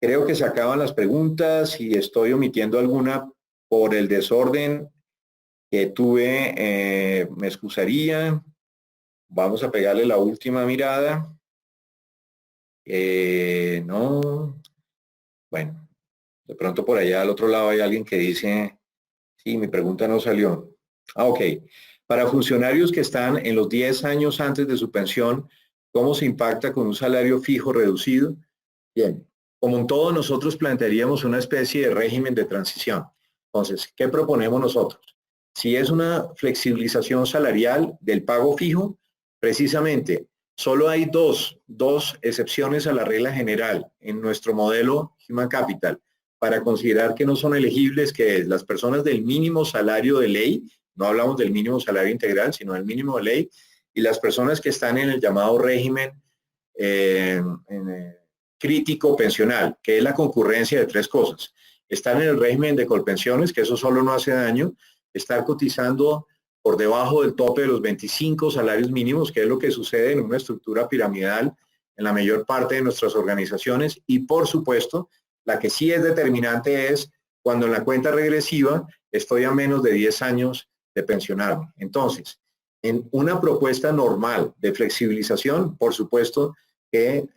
Creo que se acaban las preguntas y estoy omitiendo alguna por el desorden que tuve, me excusaría. Vamos a pegarle la última mirada. No. Bueno, de pronto por allá al otro lado hay alguien que dice, sí, mi pregunta no salió. Ok. Para funcionarios que están en los 10 años antes de su pensión, ¿cómo se impacta con un salario fijo reducido? Bien, como en todo, nosotros plantearíamos una especie de régimen de transición. Entonces, ¿qué proponemos nosotros? Si es una flexibilización salarial del pago fijo, precisamente solo hay dos excepciones a la regla general en nuestro modelo Human Capital para considerar que no son elegibles, que es las personas del mínimo salario de ley, no hablamos del mínimo salario integral, sino del mínimo de ley, y las personas que están en el llamado régimen crítico pensional, que es la concurrencia de tres cosas. Estar en el régimen de colpensiones, que eso solo no hace daño, estar cotizando por debajo del tope de los 25 salarios mínimos, que es lo que sucede en una estructura piramidal en la mayor parte de nuestras organizaciones, y por supuesto, la que sí es determinante es cuando en la cuenta regresiva estoy a menos de 10 años de pensionarme. Entonces, en una propuesta normal de flexibilización, por supuesto, que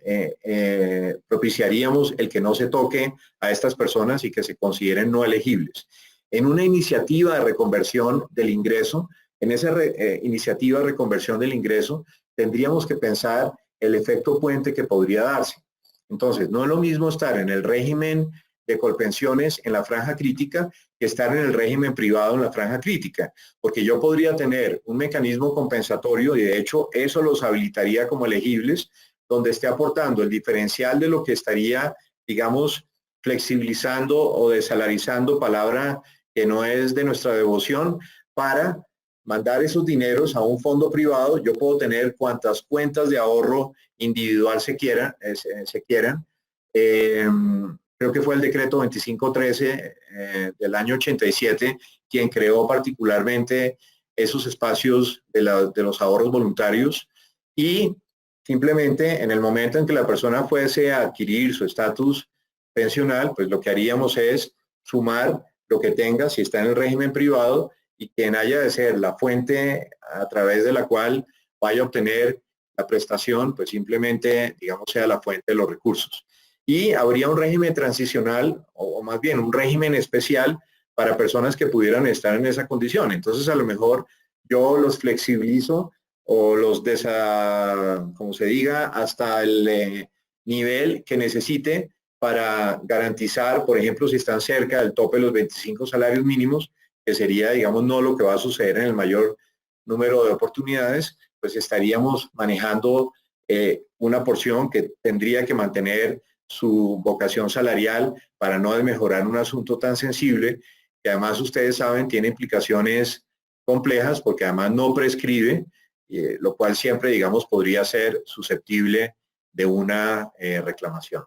propiciaríamos el que no se toque a estas personas y que se consideren no elegibles. En una iniciativa de reconversión del ingreso, en esa iniciativa de reconversión del ingreso, tendríamos que pensar el efecto puente que podría darse. Entonces, no es lo mismo estar en el régimen de colpensiones en la franja crítica que estar en el régimen privado en la franja crítica, porque yo podría tener un mecanismo compensatorio y de hecho eso los habilitaría como elegibles, donde esté aportando el diferencial de lo que estaría, digamos, flexibilizando o desalarizando, palabra que no es de nuestra devoción, para mandar esos dineros a un fondo privado. Yo puedo tener cuantas cuentas de ahorro individual se quieran. Creo que fue el decreto 2513 del año 87 quien creó particularmente esos espacios de los ahorros voluntarios, y simplemente en el momento en que la persona fuese a adquirir su estatus pensional, pues lo que haríamos es sumar lo que tenga si está en el régimen privado, y quien haya de ser la fuente a través de la cual vaya a obtener la prestación, pues simplemente, digamos, sea la fuente de los recursos. Y habría un régimen transicional, o más bien un régimen especial para personas que pudieran estar en esa condición. Entonces, a lo mejor yo los flexibilizo o los como se diga, hasta el nivel que necesite para garantizar, por ejemplo, si están cerca del tope de los 25 salarios mínimos, que sería, digamos, no lo que va a suceder en el mayor número de oportunidades, pues estaríamos manejando una porción que tendría que mantener su vocación salarial para no desmejorar un asunto tan sensible, que además ustedes saben tiene implicaciones complejas porque además no prescribe, lo cual siempre, digamos, podría ser susceptible de una reclamación.